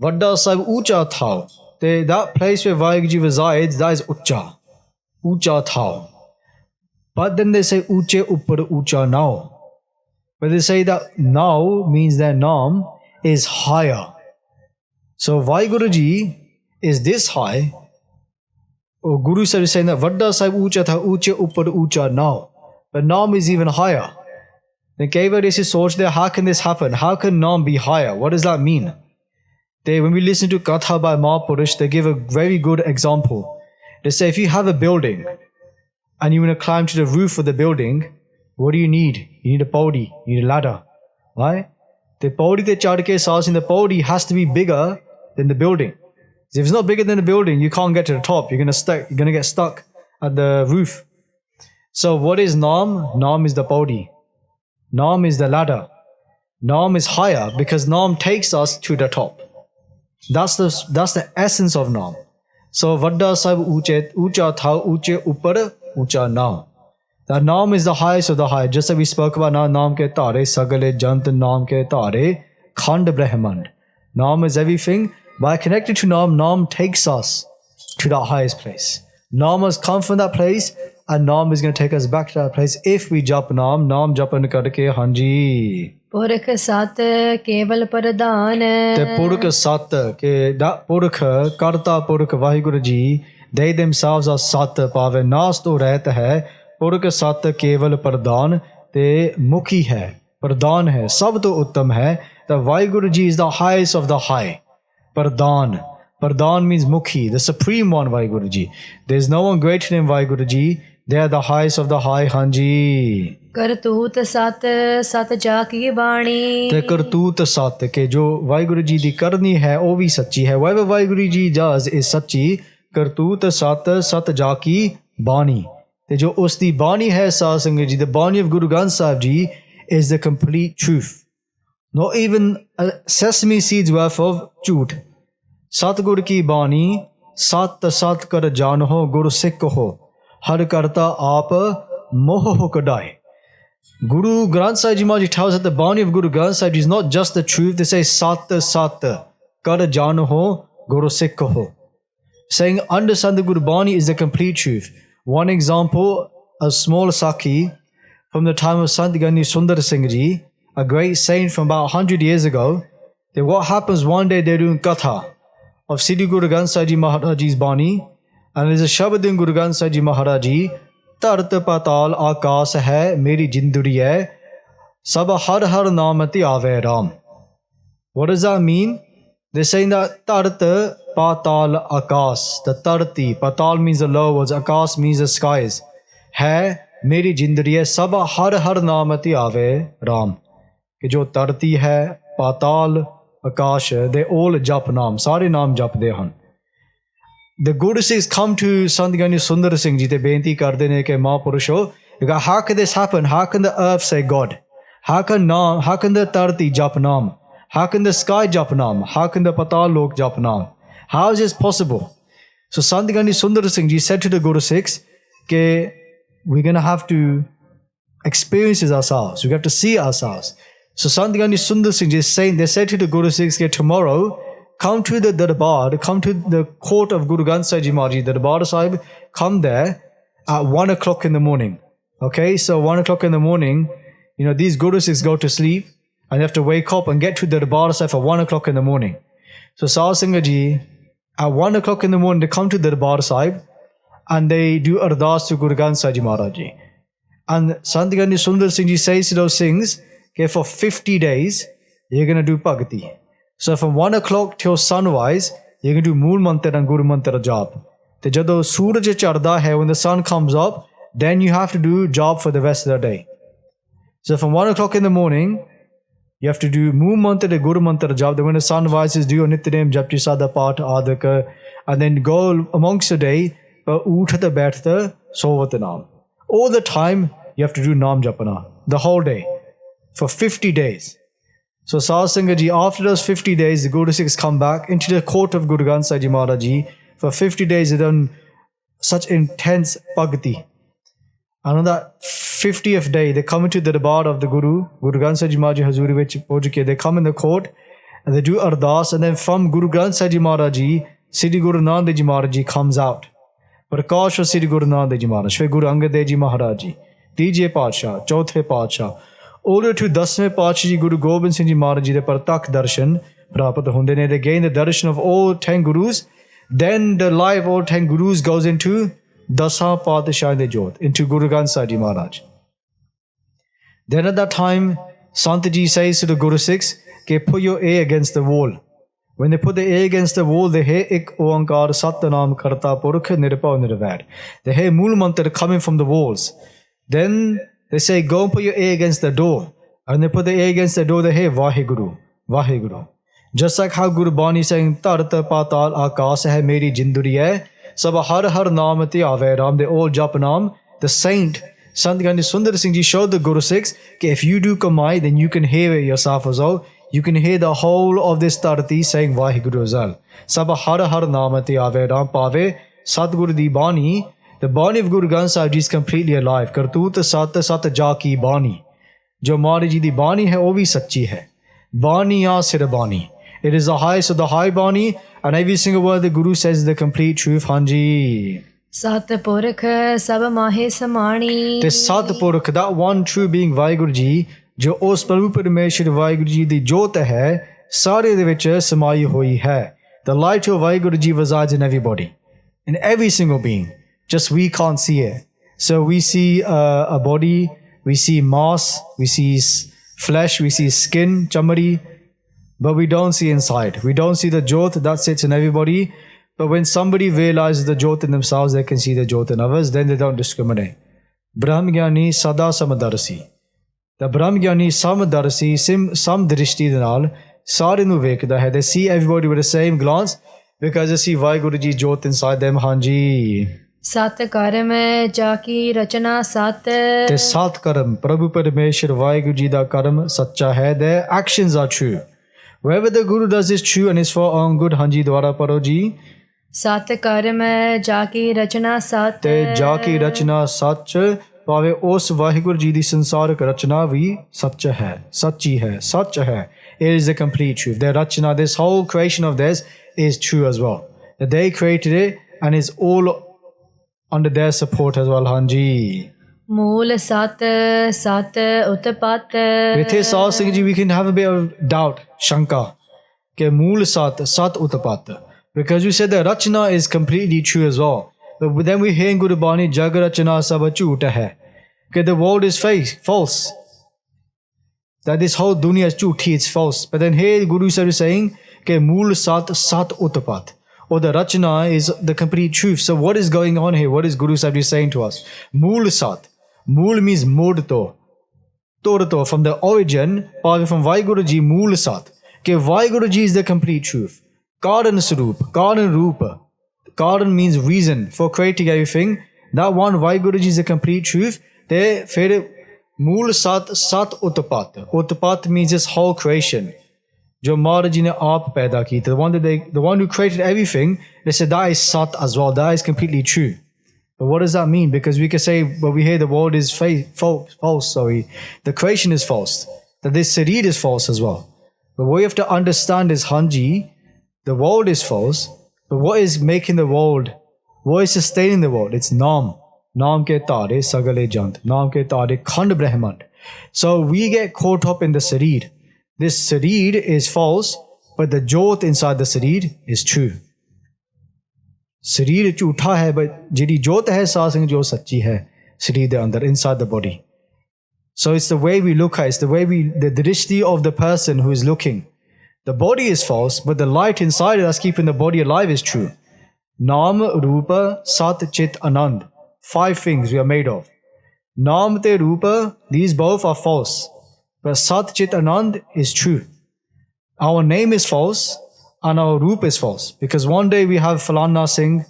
ਵੱਡਾ ਸਾਹਿਬ ਉੱਚਾ ਥਾਓ। ਤੇ that place where WhyGuru Ji resides, that is ਉੱਚਾ, ਉੱਚਾ ਥਾਓ। But then they say ਉੱਚੇ ਉੱਪਰ ਉੱਚਾ ਨਾਓ. But they say that now means that Naam is higher. So WhyGuru Ji is this high. Oh, Guru Sahib is saying that Vadda Sahib Ucha tha, Uche Uppar Ucha now. But Naam is even higher. Then कई बार ऐसे सोचते हैं, how can this happen? How can Naam be higher? What does that mean? When we listen to Katha by Mahapurush, they give a very good example. They say if you have a building and you want to climb to the roof of the building, what do you need? You need a paudi, you need a ladder, right? The paudi te chad ke saas in the paudi has to be bigger than the building. If it's not bigger than the building, you can't get to the top. You're gonna get stuck at the roof. So what is Naam? Naam is the paudi. Naam is the ladder. Naam is higher because Naam takes us to the top. That's the essence of Naam. So Vadda Sahib Ucha Tha Uche Upar Ucha Naam. That Naam is the highest of the high. Just as we spoke about now, Naam ke tare sagale jant Naam ke tare khand brahmand. Naam is everything. By connecting to Naam, Naam takes us to the highest place. Naam has come from that place and Naam is going to take us back to that place if we jap Naam. Naam japan karke hanji. ਪੁਰਖ ਸਤ ਕੇਵਲ ਪ੍ਰਧਾਨ The Purukh Sat, that Purukh, Karta Purukh, WhyGuru Ji, they themselves are Sat, Pave Nas to Rehat hai, Purukh Sat Keval Pradhan, te Mukhi hai, Pradhan hai, Sab to Uttam hai, the WhyGuru Ji is the highest of the high. Pradhan. Pradhan means Mukhi, the supreme one WhyGuru Ji. There is no one greater than WhyGuru Ji. They are the highest of the high, Hanji. ਕਰਤੂਤ ਸਤ ਸਤ ਜਾ ਕੀ ਬਾਣੀ ਤੇ ਕਰਤੂਤ ਸਤ ਕੇ ਜੋ ਵਾਹਿਗੁਰੂ ਜੀ ਦੀ ਕਰਨੀ ਹੈ ਉਹ ਵੀ ਸੱਚੀ ਹੈ whatever Waheguru ji does is ਸੱਚੀ ਕਰਤੂਤ ਸਤ ਸਤ ਜਾ ਕੀ ਬਾਣੀ ਤੇ ਜੋ ਉਸ ਦੀ ਬਾਣੀ ਹੈ ਸਾਧ ਸੰਗਤ ਜੀ the ਬਾਣੀ of Guru Granth Sahib Ji is the complete truth not even a sesame seeds worth of ਝੂਠ ਸਤਿਗੁਰ ਕੀ ਬਾਣੀ ਸਤ ਸਤ ਕਰ ਜਾਣੋ ਗੁਰ ਸਿੱਖ ਹੋ ਹਰ ਕਰਤਾ ਆਪ ਮੋਹ ਕਢਾਏ Guru Granth Sahib Ji Maharaj tells that the Bani of Guru Granth Sahib Ji is not just the truth. They say Sat Sat Kar Jan Ho Guru Sikh Ho. Saying understand the Guru Bani is the complete truth. One example, a small Sakhi from the time of Sant Gani Sundar Singh Ji, a great saint from about 100 years ago. That what happens one day they're doing Katha of Siddhi Guru Granth Sahib Ji Maharaj Ji's Bani, and there's a Shabad in Guru Granth Sahib Ji Maharaj Ji. ਧਰਤ ਪਾਤਾਲ ਆਕਾਸ ਹੈ ਮੇਰੀ ਜਿੰਦੜੀ ਹੈ ਸਭ ਹਰ ਹਰ ਨਾਮ ਤੇ ਆਵੇ Ram What does that mean? They're saying that ਧਰਤ ਪਾਤਾਲ ਆਕਾਸ the ਧਰਤੀ ਪਾਤਾਲ means the lower worlds Akash means the skies ਹੈ ਮੇਰੀ ਜਿੰਦੜੀ ਹੈ ਸਭ ਹਰ ਹਰ ਨਾਮ ਤੇ ਆਵੇ ਰਾਮ ਕਿ ਜੋ ਧਰਤੀ ਹੈ ਪਾਤਾਲ ਆਕਾਸ਼ they all ਜਪ ਨਾਮ ਸਾਰੇ ਨਾਮ ਜਪਦੇ ਹਨ The Guru Sikhs come to Sant Gani Sundar Singh Ji te benti karde ne ke Mahapurusho, how can this happen? How can the earth say God? How can the Tarti jap Naam? How can the sky jap Naam? How can the Patal Lok jap Naam? How is this possible? So Sant Gani Sundar Singh Ji said to the Guru Sikhs, ke we're going to have to experience this ourselves. We have to see ourselves. So Sant Gani Sundar Singh Ji is saying, they said to the Guru Sikhs, ke tomorrow, come to the Darbar, come to the court of Guru Granth Sahib Ji Maharaj Ji, the Darbar Sahib, come there at 1 o'clock in the morning. Okay, so 1 o'clock in the morning, these Guru Sikhs go to sleep and they have to wake up and get to the Darbar Sahib at 1 o'clock in the morning. So Sahib Singh Ji, at 1 o'clock in the morning, they come to the Darbar Sahib and they do Ardas to Guru Granth Sahib Ji Maharaj Ji. And Sant Gani Sundar Singh Ji says to those things, okay, for 50 days, you're going to do Bhakti. So from 1 o'clock till sunrise, you can do Mool Mantra and Guru Mantra job. Te jado Suraj charda hai, when the sun comes up, then you have to do job for the rest of the day. So from 1 o'clock in the morning, you have to do Mool Mantra and Guru Mantra job. Then when the sun rises, do your Nitnem, Japti Sada Part, Adhaka, and then go amongst the day, Uthata Bhaithata, Sovata Naam. All the time, you have to do Naam Japana, the whole day, for 50 days. So Sahib Singh Ji, after those 50 days, the Guru Sikhs come back into the court of Guru Granth Sahib Ji Maharaj Ji. For 50 days, they done such intense bhakti. And on that 50th day, they come into the Darbar of the Guru Granth Sahib Ji Maharaj Ji Hazuri Vich Pojke. They come in the court and they do Ardas, and then from Guru Granth Sahib Ji Maharaj Ji, Siddhi Guru Nanak Ji Maharaj Ji comes out. Prakash of Siddhi Guru Nanak Ji Maharaj, Shri Guru Angad Dev Ji Maharaj Ji, Tije Parchar, Chauthe Parchar, all to 10ਵੇਂ ਪਾਤਸ਼ਾਹ ਜੀ Guru Gobind Singh Ji Maharaj Ji ਦੇ ਪ੍ਰਤੱਖ ਦਰਸ਼ਨ ਪ੍ਰਾਪਤ ਹੁੰਦੇ ਨੇ. They gain the darshan of all 10 Gurus. Then the life of all 10 Gurus goes into 10 ਪਾਤਸ਼ਾਹ ਦੇ ਜੋਤ, into Guru Granth Sahib Ji Maharaj. Then at that time, Sant Ji says to the Guru Sikhs, ke put your A against the wall. When they put the A against the wall, they hear Ik Oankar Satnam Karta Purukh Nirpau Nirvair. They hear Mool Mantra coming from the walls. Then they say, go and put your A against the door. And they put the A against the door, they hear WhyGuru, WhyGuru. Just like how Guru Bani is saying, Tarta Patal Akas hai meri jinduri hai, Sab har har naam te ave ram, they all jap naam. The saint Sant Gandhi Sundar Singh Ji showed the Guru Sikhs that if you do kamai, then you can hear it yourself as well. You can hear the whole of this tarati saying WhyGuru as well. Sab har har namati ave ram pave Satguru di bani. The bani of Guru Granth Sahib Ji is completely alive. Kartut sat sat ja ki bani. Jo Maharaj Ji di bani hai, wo bhi sachi hai. Bani ya sir bani. It is the highest of the high bani, and every single word the Guru says is the complete truth. Hanji. Satpurkh sab mahe samani. The Satpurkh, that one true being WhyGuru Ji, जो उस प्रभु परमेश्वर वाहिगुरु जी दी जोत है सारे दे विच समाई हुई है. The light of WhyGuru Ji resides in everybody, in every single being. Just we can't see it. So we see a body, we see mass, we see flesh, we see skin, chamari, but we don't see inside. We don't see the jot that sits in everybody. But when somebody realizes the jot in themselves, they can see the jot in others, then they don't discriminate. Brahmgyani sada samadarasi. The Brahmgyani samadarasi, samdrishti de naal, ਸਾਰੇ ਨੂੰ ਵੇਖਦਾ ਹੈ. They see everybody with the same glance because they see WhyGuru Ji jot inside them. ਹਾਂਜੀ. ਸਤ ਕਰਮ ਜਾ ਕੀ ਰਚਨਾ ਸਤ. ਤੇ ਸਤ ਕਰਮ ਪ੍ਰਭੂ ਪਰਮੇਸ਼ਰ ਵਾਹਿਗੁਰੂ ਜੀ ਦਾ ਕਰਮ ਸੱਚਾ ਹੈ. Their actions are true. Wherever the Guru does is true and is for own good. ਹਾਂਜੀ ਦੁਆਰਾ ਪੜੋ ਜੀ. ਸਤ ਕਰਮ ਜਾ ਕੀ ਰਚਨਾ ਸਤ. ਤੇ ਜਾ ਕੀ ਰਚਨਾ ਸੱਚ, ਭਾਵੇਂ ਉਸ ਵਾਹਿਗੁਰੂ ਜੀ ਦੀ ਸੰਸਾਰਕ ਰਚਨਾ ਵੀ ਸੱਚ ਹੈ, ਸੱਚੀ ਹੈ, ਸੱਚ ਹੈ. It is the complete truth. Their rachana, this whole creation of theirs is true as well. That they created it and it's all under their support as well. Hanji. Mool sat sat utpat. With this Sahib Singh Ji, we can have a bit of doubt, shanka. Ke mool sat sat utpat. Because we said that rachana is completely true as well. But then we hear in Guru Bani, jag rachana sab jhoot hai. Ke the world is false. That this whole dunya is jhoothi, it's false. But then here Guru Sahib is saying ke mool sat sat utpat, or the rachana is the complete truth. So what is going on here? What is Guru Sahib is saying to us? Mool sat. Mool means modto, torto, from the origin, or from WhyGuru Ji, mool sat. Ke WhyGuru Ji is the complete truth. Karan Sarup, Karan Rupa. Karan means reason for creating everything. That one WhyGuru Ji is the complete truth. There, Mool sat sat utpat. Utpat means this whole creation. Jo Maharaj Ji ne aap paida ki. The one who created everything, they said that is sat as well. That is completely true. But what does that mean? Because we can say, well, we hear the world is false. The creation is false. That this sareer is false as well. But what you have to understand is, Hanji, the world is false. But what is making the world? What is sustaining the world? It's Naam. Naam ke tare sagale jant. Naam ke tare khand brahmand. So we get caught up in the sareer. This sareer is false, but the jot inside the sareer is true. Sareer jhootha hai, but jidi jot hai saasing jo sachi hai. Sareer de andar, inside the body. So it's the way we look at it. It's the way the drishti of the person who is looking. The body is false, but the light inside that's keeping the body alive is true. Naam, Rupa, Sat, Chit, Anand. 5 things we are made of. Naam te Rupa, these both are false. But Sat Chit Anand is true. Our name is false and our Rupa is false. Because one day we have Falana Singh.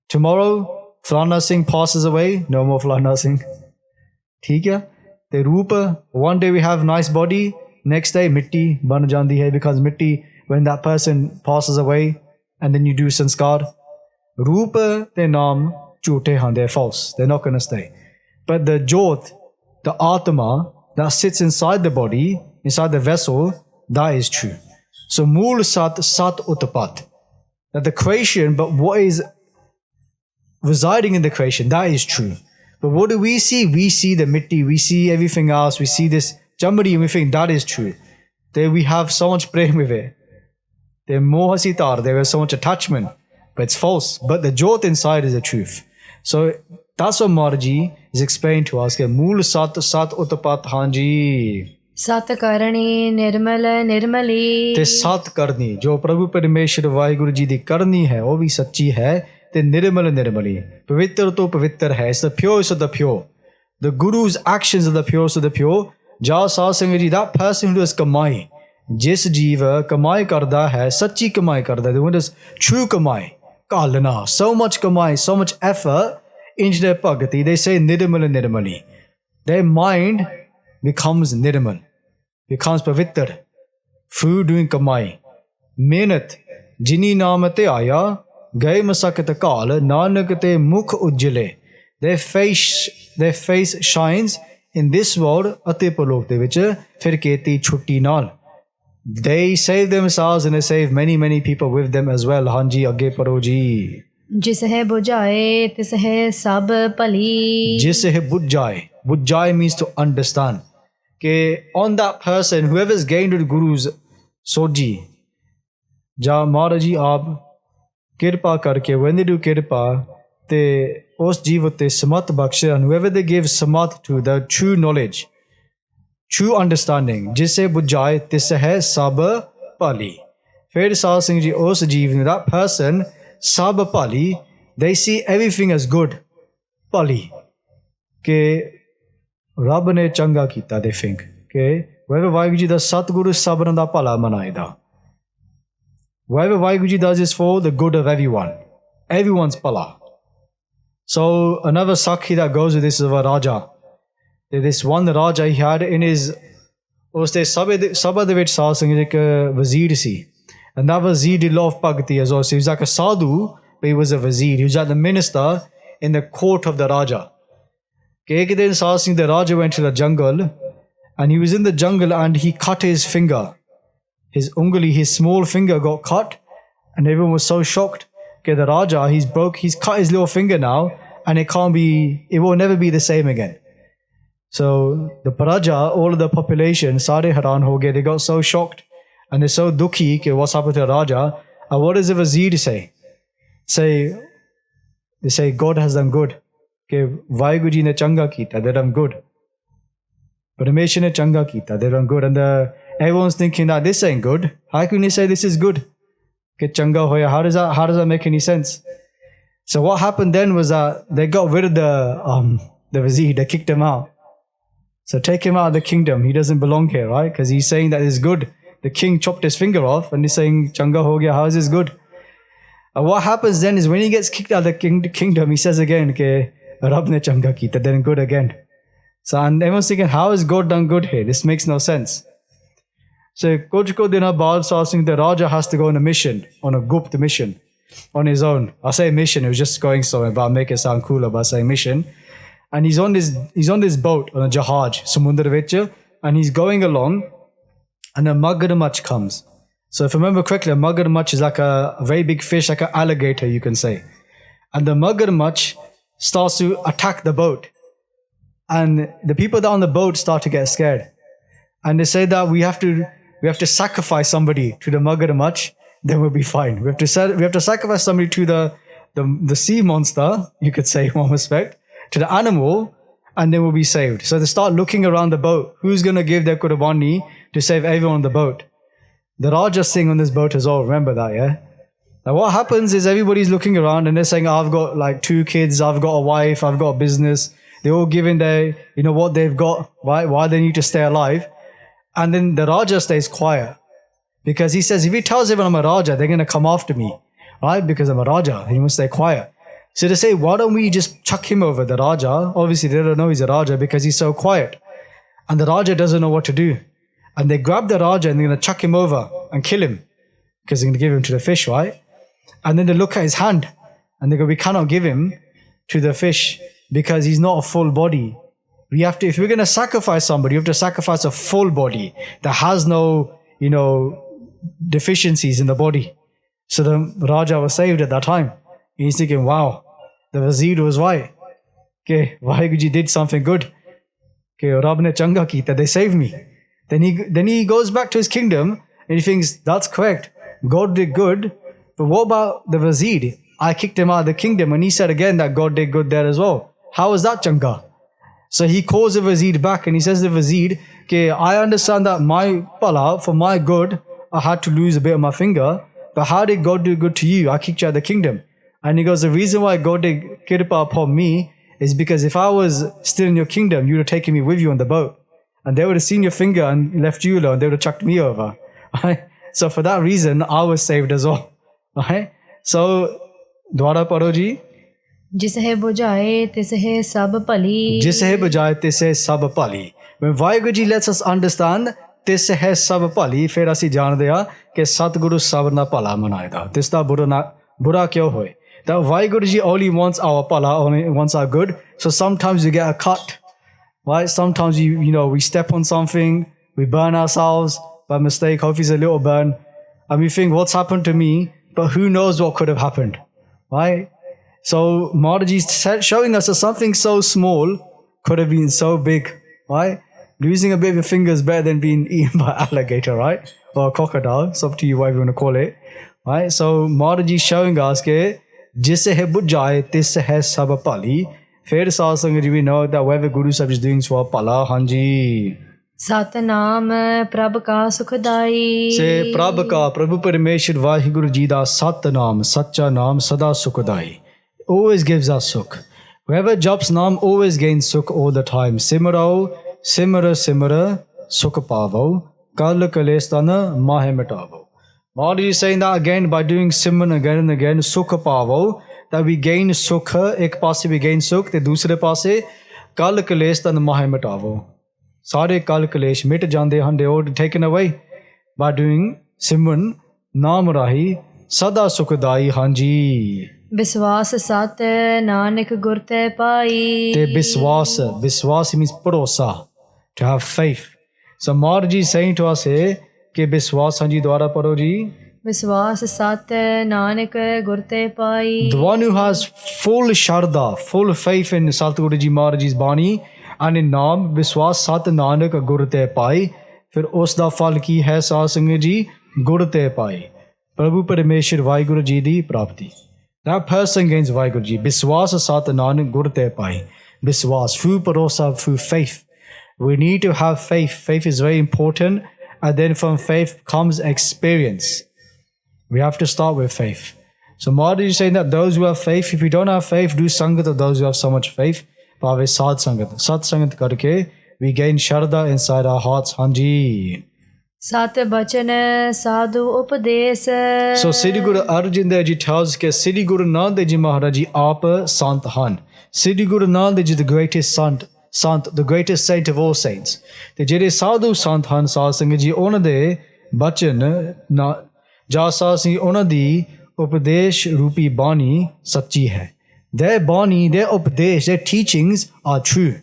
Tomorrow, Falana Singh passes away. No more Falana Singh. Theek hai? The Rupa, one day we have nice body. Next day, mitti ban jandi hai. Because mitti, when that person passes away and then you do sanskar. Rupa te naam jhoote han, they're false. They're not going to stay. But the jot, the atma that sits inside the body, inside the vessel, that is true. So mool sat sat utpat. That the creation, but what is residing in the creation, that is true. But what do we see? We see the mitti, we see everything else, we see this jambari, and we think that is true. There we have so much prem with it. There mohasitar, there is so much attachment, but it's false. But the jot inside is the truth. So that's what Maharaj is explaining to us. Mool sat sat utpat hanji. Sat karani nirmal nirmali. Te sat karni, jo Prabhu Parameshwar WhyGuru Ji di karni hai, wo bhi sachi hai. Te nirmal nirmali. Pavitra to pavitra hai. It's the purest of the pure. The Guru's actions are the purest of the pure. Ja Sahib Singh Ji, that person who does kamai, jis jeeva kamai karda hai, sachi kamai karda hai, the one does true kamai. Kalana, so much kamai, so much effort into their bhakti, they say Nirmal and Nirmali. Their mind becomes Nirmal, becomes Pavitr, through doing kamai. Mehnat, jini naam te aya, gaye masakat kal, nanak te mukh ujjale. Their face shines in this world, ate palok de vich, fir keti chutti naal. They save themselves and they save many people with them as well. Hanji, agge paro ji. जिस है बुझाए तिस है सब भली. जिस है बुझाए. Buddhai means to understand. Okay, on that person, whoever is gained with Guru's soji, ja Maharaji aap kirpa karke, when they do kirpa, te us jeev te samat bakshe, and whoever they give samat to, the true knowledge, true understanding, jisse buddhai tisse hai sab pali. Fir Sahib Singh ji, us jeev, that person, sab pali, they see everything as good. Pali. Okay, ਰੱਬ ਨੇ ਚੰਗਾ ਕੀਤਾ, they think. Okay, wherever WhyGuru ji does Satguru sabran da pala manaida. Wherever WhyGuru ji does is for the good of everyone. Everyone's pala. So another Sakhi that goes with this is a Raja. This one Raja he had in his uste Sabha de vich Sahib Singh ji ek Wazir si. And that Wazir did lot of bhakti as well. So he was like a sadhu, but he was a Wazir. He was like the minister in the court of the Raja. Ek din Sahib Singh, the Raja went to the jungle, and he was in the jungle and he cut his finger. His unguli, his small finger got cut, and everyone was so shocked. Okay, the Raja, he's cut his little finger now, and it will never be the same again. So the Praja, all of the population, sare haran ho gaye, they got so shocked, and they're so dukhi, okay, what's happened to the Raja? And what does the Wazir say? They say, God has done good. Okay, WhyGuru ji ne changa kita, they done good. Parmeshwar ne changa kita, they done good. And everyone's thinking that this ain't good. How can you say this is good? Okay, changa hoya, how does that make any sense? So what happened then was that they got rid of the Wazir, they kicked him out. So take him out of the kingdom, he doesn't belong here, right? Because he's saying that it's good. The king chopped his finger off and he's saying, changa ho gaya, how is this good? And what happens then is when he gets kicked out of the kingdom, he says again, okay, Rab ne changa kita, then good again. So and everyone's thinking, how is God done good here? This makes no sense. So kuch ko dina baad Sahib Singh, the Raja has to go on a mission, on a Gupt mission, on his own. I say mission, it was just going somewhere, but I'll make it sound cooler by saying mission. And he's on this boat, on a jahaj, samundar vich, and he's going along, and a magarmach comes. So if I remember correctly, a magarmach is like a very big fish, like an alligator, you can say. And the magarmach starts to attack the boat. And the people that are on the boat start to get scared. And they say that we have to sacrifice somebody to the magarmach, then we'll be fine. We have to sacrifice somebody to the sea monster, you could say in one respect, to the animal, and then we'll be saved. So they start looking around the boat. Who's going to give their qurbani to save everyone on the boat? The Raja's sitting on this boat as well. Remember that, yeah? Now what happens is everybody's looking around and they're saying, I've got like 2 kids, I've got a wife, I've got a business. They're all giving their, what they've got, why they need to stay alive. And then the Raja stays quiet. Because he says, if he tells everyone I'm a Raja, they're going to come after me. Right? Because I'm a Raja. He must stay quiet. So they say, why don't we just chuck him over, the Raja? Obviously they don't know he's a Raja because he's so quiet. And the Raja doesn't know what to do. And they grab the Raja and they're going to chuck him over and kill him. Because they're going to give him to the fish, right? And then they look at his hand and they go, we cannot give him to the fish because he's not a full body. If we're going to sacrifice somebody, you have to sacrifice a full body that has no, deficiencies in the body. So the Raja was saved at that time. He's thinking, wow, the Wazir was right. Okay, WhyGuru ji did something good. Okay, Rab ne changa kita, they saved me. Then he goes back to his kingdom and he thinks, that's correct. God did good. But what about the Wazir? I kicked him out of the kingdom and he said again that God did good there as well. How is that changa? So he calls the Wazir back and he says to the Wazir, okay, I understand that my pala, for my good, I had to lose a bit of my finger. But how did God do good to you? I kicked you out of the kingdom. And he goes, the reason why God did kirpa upon me is because if I was still in your kingdom, you would have taken me with you on the boat. And they would have seen your finger and left you alone. They would have chucked me over. Right? So for that reason, I was saved as well. Right? So, Dwara Paroji, जिस है बुझाए तिस है सब भली जिस है बजाए तिस है सब भली. When WhyGuru ji lets us understand ਤਿਸ ਹੈ ਸਭ ਭਲੀ, ਫਿਰ ਅਸੀਂ ਜਾਣਦੇ ਹਾਂ ਕਿ ਸਤਿਗੁਰੂ ਸਭ ਦਾ ਭਲਾ ਮਨਾਏਗਾ. ਤਿਸ ਦਾ ਬੁਰਾ ਕਿਉਂ ਹੋਏ? That WhyGuru ji only wants our pala, only wants our good. So sometimes you get a cut, right? Sometimes we step on something, we burn ourselves by mistake. Hopefully it's a little burn, and we think, what's happened to me? But who knows what could have happened, right? So Maharaji is showing us that something so small could have been so big, right? Losing a bit of your finger is better than being eaten by an alligator, right? Or a crocodile. It's up to you whatever you want to call it, right? So Maharaji is showing us that जिस है बुझ जाए तिस है सब भली. फिर साध संगत जी, we know that whatever Guru Sahib is doing is for pala. हाँ जी. सतनाम प्रभ का सुखदाई. से प्रभ का, प्रभु परमेश्वर वाहिगुरु जी दा सतनाम, सच्चा नाम सदा सुखदाई. Always gives us sukh. Whoever jumps naam always gains sukh all the time. Simrao, simra simra, sukh pavo, kal kalestana mahe mitavo. Maharaji is saying that again by doing simran again and again, sukh pavo, that we gain sukh. Ek paase we gain sukh, te dusre paase kal kalestana mahe mitavo. Sare kal kalesh mit jande han, they all taken away by doing simran naam rahi sada sukhdayi. हाँ जी. विश्वास सत नानक गुर ते पाई. ते विश्वास means भरोसा, to have faith. So Maharaji is saying to us here कि विश्वास, हाँ जी दोबारा पढ़ो जी. विश्वास सत नानक गुर ते पाई. The one who has full shraddha, full faith in Satguru Ji Maharaji's Bani and in Naam, विश्वास सत नानक गुर ते पाई. फिर उस दा फल की है साध संगत जी, गुर ते पाई, प्रभु परमेश्वर वाहिगुरु जी दी प्राप्ति. That person gains WhyGuru ji. Biswas sat nanak gur te pai. Biswas, through parosa, through faith. We need to have faith. Faith is very important. And then from faith comes experience. We have to start with faith. So Maharaji is saying that those who have faith, if we don't have faith, do sangat of those who have so much faith. Pave sad sangat. Sat sangat karke, we gain shraddha inside our hearts. Hanji. सत बचन साधु उपदेश. So Sri Guru Arjan Dev Ji tells that Sri Guru Nanak Dev Ji Maharaj Ji aap sant han. Sri Guru Nanak Dev Ji the greatest sant, the greatest saint of all saints. ਤੇ ਜਿਹੜੇ ਸਾਧੂ ਸੰਤ ਹਨ ਸਾਧ ਸੰਗਤ ਜੀ, ਉਹਨਾਂ ਦੇ ਬਚਨ ਜਾਂ ਸਾਧ ਸੰਗਤ ਉਹਨਾਂ ਦੀ ਉਪਦੇਸ਼ ਰੂਪੀ ਬਾਣੀ ਸੱਚੀ ਹੈ. Their ਬਾਣੀ, their ਉਪਦੇਸ਼, their teachings are true.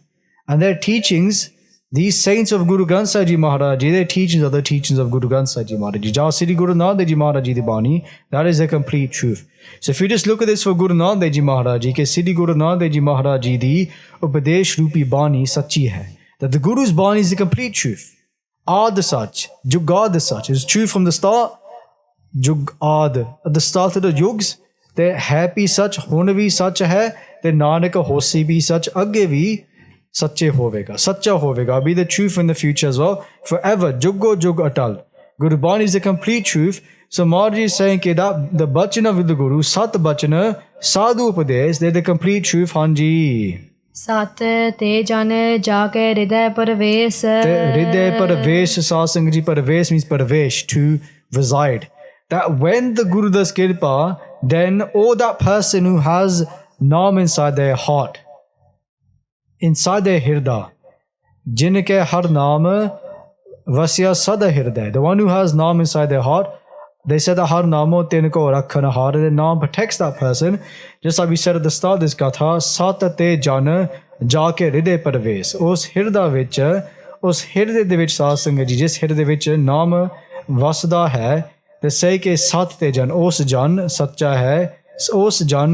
And their teachings, these saints of Guru Granth Sahib Ji Maharaj Ji, their teachings are the teachings of Guru Granth Sahib Ji Maharaj Ji. Jaa Sri Guru Nanak Dev Ji Maharaj Ji di Bani, that is the complete truth. So if you just look at this for Guru Nanak Dev Ji Maharaj Ji, ke Sri Guru Nanak Dev Ji Maharaj Ji di Upadesh Rupi Bani Sachi hai. That the Guru's Bani is the complete truth. Ad Sach, Jugad Sach, is true from the start. Jugad, at the start of the Yugs, the happy Sach, Honavi Sach hai, the Nanak Hosi bhi Sach, Agge bhi सच्चे होवेगा, सच्चा होवेगा, be the truth in the future as well, forever, juggo jug atal. Guru Bani is the complete truth. So Maharaji is saying that the bachana with the Guru, sat bachana, sadhu upadesh, they're the complete truth. Hanji. सत ते जन जाके हृदय परवेश. हृदय परवेश, satsang ji, parvesh means parvesh, to reside. That when the Guru does kirpa, then all that person who has Naam inside their heart, inside their hirda, jinke har naam vasya sada hirday, the one who has Naam inside their heart, they said that har namo tinko rakhan har, the Naam protects that person. Just like we said at the start of this Katha, satate jana jaake hriday parves. Us hirda vich, us hirde de vich satsang ji, jis hirde vich Naam vasda hai, they say ke satte jan, us jan sacha hai, us jan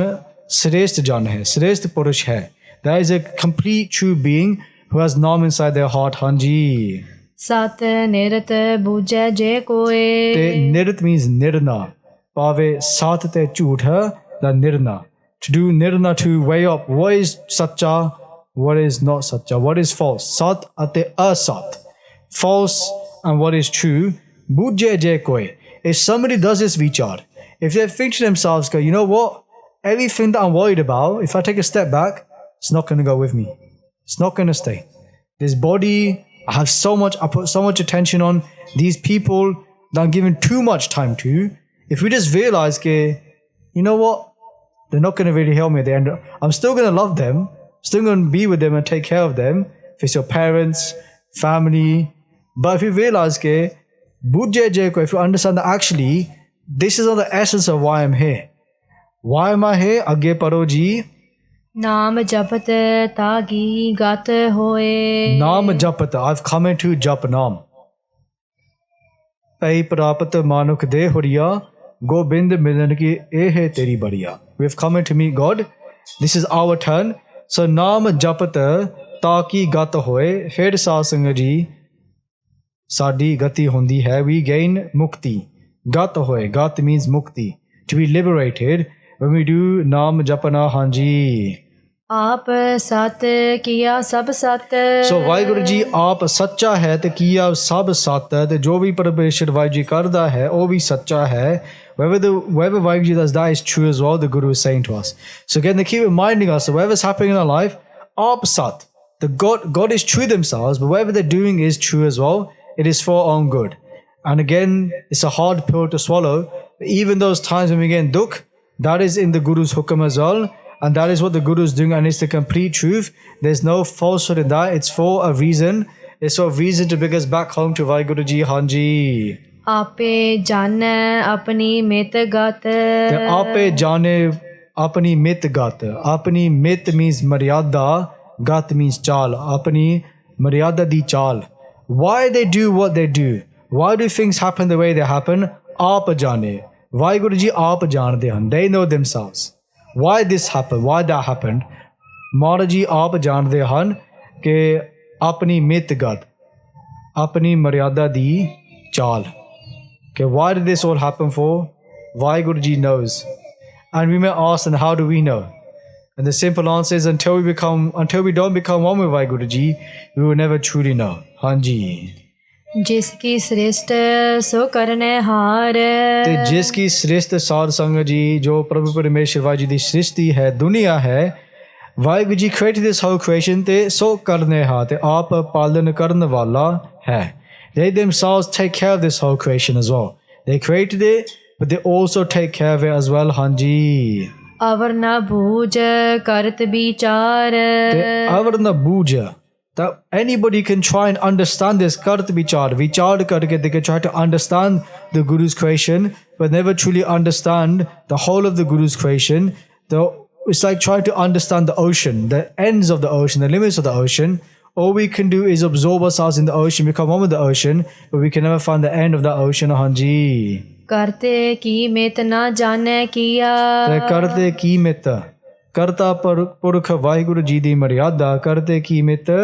shrestha jan hai, shrestha purush hai. That is a complete true being who has Naam inside their heart. Hanji. Sat nirat bujhe je koe. Te nirat means nirna. Pave sat te jhootha, the nirna. To do nirna, to weigh up what is sacha, what is not sacha, what is false. Sat ate asat. False and what is true. Bujhe je koe. If somebody does this vichar, if they think to themselves, you know what? Everything that I'm worried about, if I take a step back, it's not going to go with me. It's not going to stay. This body, I put so much attention on. These people that I'm giving too much time to. If we just realize, you know what? they're not going to really help me at the end. I'm still going to love them, still going to be with them and take care of them. If it's your parents, family. But if you realize, if you understand that actually, this is not the essence of why I'm here. Why am I here? Agge paro ji. ਨਾਮ ਜਪਤ ਤਾਗੀ ਗਤ ਹੋਏ Naam japat. I've come into jap naam. Pai prapat manuk de huriya. Gobind milan ki ehe teri badiya. We have come in to meet God. This is our turn. So naam japat taki gat hoye. Fir satsang ji sadi gati hundi hai. We gain mukti. Gat hoye. Gat means mukti. To be liberated when we do naam japana hanji. आप सत किया सब सत So Waheguru ji आप सच्चा है ते किया सब सत है ते जो भी परमेश्वर वाहिगुरु जी करदा है वो भी सच्चा है. Whatever Waheguru ji does, that is true as well, the Guru is saying to us. So again, they keep reminding us that whatever's happening in our life, आप सत. The God is true themselves, but whatever they're doing is true as well. It is for our own good. And again, it's a hard pill to swallow. Even those times when we get dukh, that is in the Guru's hukum as well. And that is what the Guru is doing, and it's the complete truth. There's no falsehood in that. It's for a reason. It's for a reason to bring us back home to WhyGuru ji Hanji. आपे जाने अपनी मित गत Ape jane apni mit gat. Apni mit means maryada. Gat means chal. Apni maryada di chal. Why they do what they do? Why do things happen the way they happen? Aap jane. WhyGuru ji aap jaande han. They know themselves. Why this happened? Why that happened? Maharaj ji aap jaande han ke apni mit gat. Apni maryada di chal. Okay, why did this all happen for? WhyGuru ji knows. And we may ask, and how do we know? And the simple answer is until we don't become one with WhyGuru ji, we will never truly know. Hanji. जिसकी श्रेष्ठ सो करने हार ते जिसकी श्रेष्ठ साध संग जी जो प्रभु परमेश्वर वाहिगुरू जी दी सृष्टि है दुनिया है Waheguru ji created this whole creation ते सो करने हार ते आप पालन करने वाला है. They themselves take care of this whole creation as well. They created it, but they also take care of it as well. Hanji. अवर न बूझ करत विचार ते अवर न बूझ. That anybody can try and understand this karat vichar karke they can try to understand the Guru's creation but never truly understand the whole of the Guru's creation. It's like trying to understand the ocean, the ends of the ocean, the limits of the ocean. All we can do is absorb ourselves in the ocean, become one with the ocean, but we can never find the end of that ocean. Hanji. करते की मित न जाने किया करते की मित करता पुरख वाहिगुरु जी दी मर्यादा करते की मित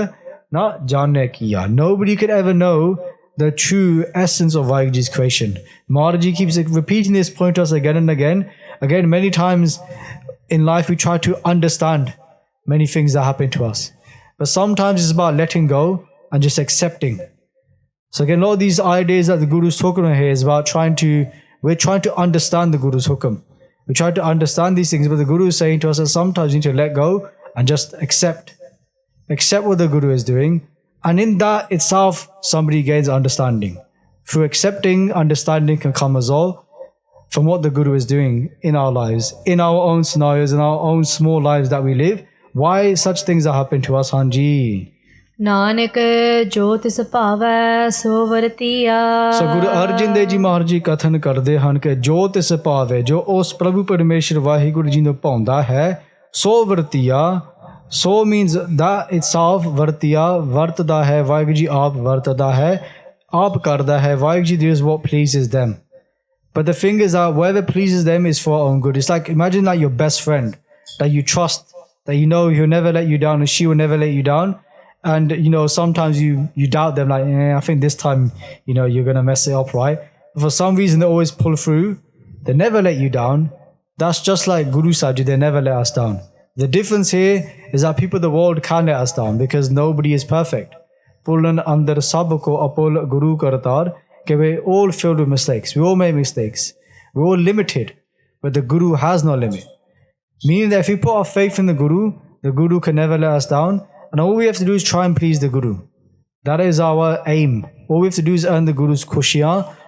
not janne kiya. Nobody could ever know the true essence of Vaheguru Ji's creation. Maharaj Ji keeps repeating this point to us again and again. Again, many times in life we try to understand many things that happen to us. But sometimes it's about letting go and just accepting. So again, a lot of these ideas that the Guru is talking about here is about we're trying to understand the Guru's hukum. We try to understand these things, but the Guru is saying to us that sometimes you need to let go and just accept. Accept what the Guru is doing, and in that itself somebody gains understanding. Through accepting, understanding can come as well from what the Guru is doing in our lives, in our own scenarios, in our own small lives that we live. Why such things are happening to us, Hanji? Nanak जो तिस भावै सो वरतिया. So Guru Arjan Dev Ji Maharaj Ji kathan karde han ke jo tis bhave jo us Prabhu Parmeshwar Vaheguru Ji nu paunda hai so vartiya. So means that itself vartiya vartada hai Vaheguru Ji aap vartada hai aap karda hai. Vaheguru Ji does what pleases them. But the thing is that whatever pleases them is for our own good. It's like imagine like your best friend that you trust, that you know he'll never let you down and she will never let you down. And you know sometimes you doubt them like I think this time you're gonna mess it up, right? But for some reason they always pull through. They never let you down. That's just like Guru Sahib Ji, they never let us down. The difference here is that people in the world can let us down because nobody is perfect. Pullan andar sab ko apol Guru kartar ke we're all filled with mistakes. We all make mistakes. We're all limited, but the Guru has no limit. Meaning that if we put our faith in the Guru can never let us down. And all we have to do is try and please the Guru. That is our aim. All we have to do is earn the Guru's khushiyan.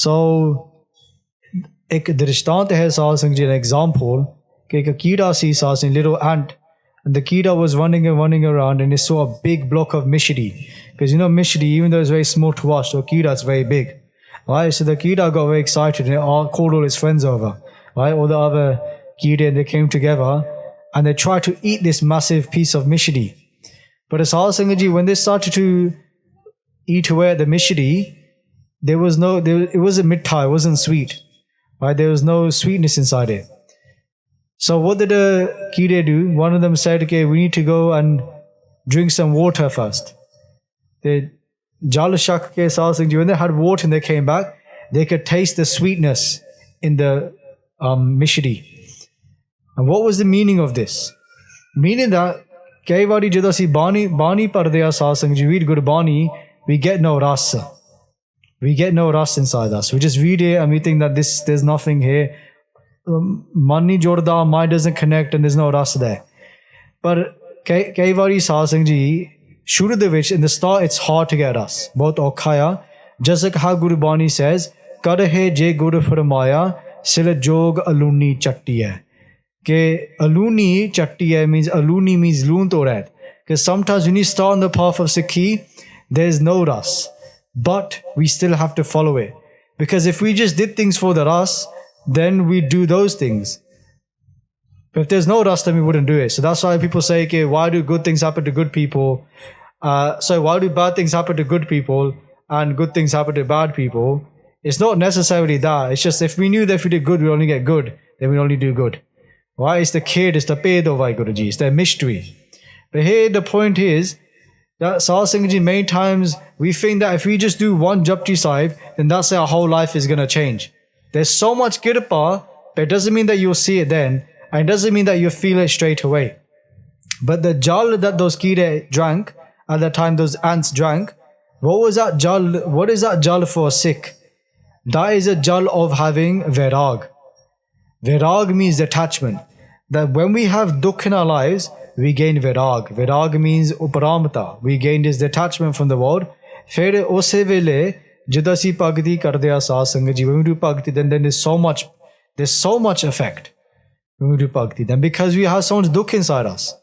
So ek drishtant hai Sahib Singh ji, an example कि एक कीड़ा सी सास in little ant, and the कीड़ा was running around, and it saw a big block of mishri, because you know mishri, even though it's very small to watch, so कीड़ा is very big, right? So the कीड़ा got very excited and called all his friends over, right? All the other कीड़े, and they came together and they tried to eat this massive piece of mishri. But as Sahib Singh ji, when they started to eat away at the mishri, it wasn't mitha, it wasn't sweet, right? There was no sweetness inside it. So what did the Kide do? One of them said, okay, we need to go and drink some water first. They Jal Shak ke Sahib Singh ji, when they had water and they came back, they could taste the sweetness in the mishri. And what was the meaning of this? Meaning that kai wari jada si bani pardhe aa Sahib Singh ji, read Gurbani, we get no rasa. We get no rasa inside us. We just read it and we think that there's nothing here. Mani jorda, mind doesn't connect, and there's no rasa there. But kai wari Sahib Singh ji, shuru de vich, in the start it's hard to get us. Bahut aukhaya. Jasak ha Gurbani says, Karahe je Guru Farmaya, Sila Jog Aluni Chatti hai. Ke Aluni Chatti hai means Aluni means loon to red. Because sometimes when you start on the path of Sikhi, there's no ras. But we still have to follow it. Because if we just did things for the ras, then we do those things. But if there's no ras, then we wouldn't do it. So that's why people say, okay, why do good things happen to good people? Why do bad things happen to good people and good things happen to bad people? It's not necessarily that. It's just if we knew that if we did good, we only get good, then we only do good. Why? It's the kid, it's the paid of WhyGuru, it's the mystery. But here the point is that Sahib Singh ji, many times we think that if we just do one Japji Sahib, then that's our whole life is going to change. There's so much kirpa, but it doesn't mean that you'll see it then, and it doesn't mean that you'll feel it straight away. But the jal that those kide drank, at that time those ants drank, what was that jal? What is that jal for a Sikh? That is a jal of having virag. Virag means detachment. That when we have dukh in our lives, we gain virag. Virag means uparamata. We gain this detachment from the world. Fir ose vele, Jidasi Pagati Kardea Sahib Singh ji, when we do Pagati, then there's so much effect when we do Pagati. Then because we have so much dukh inside us.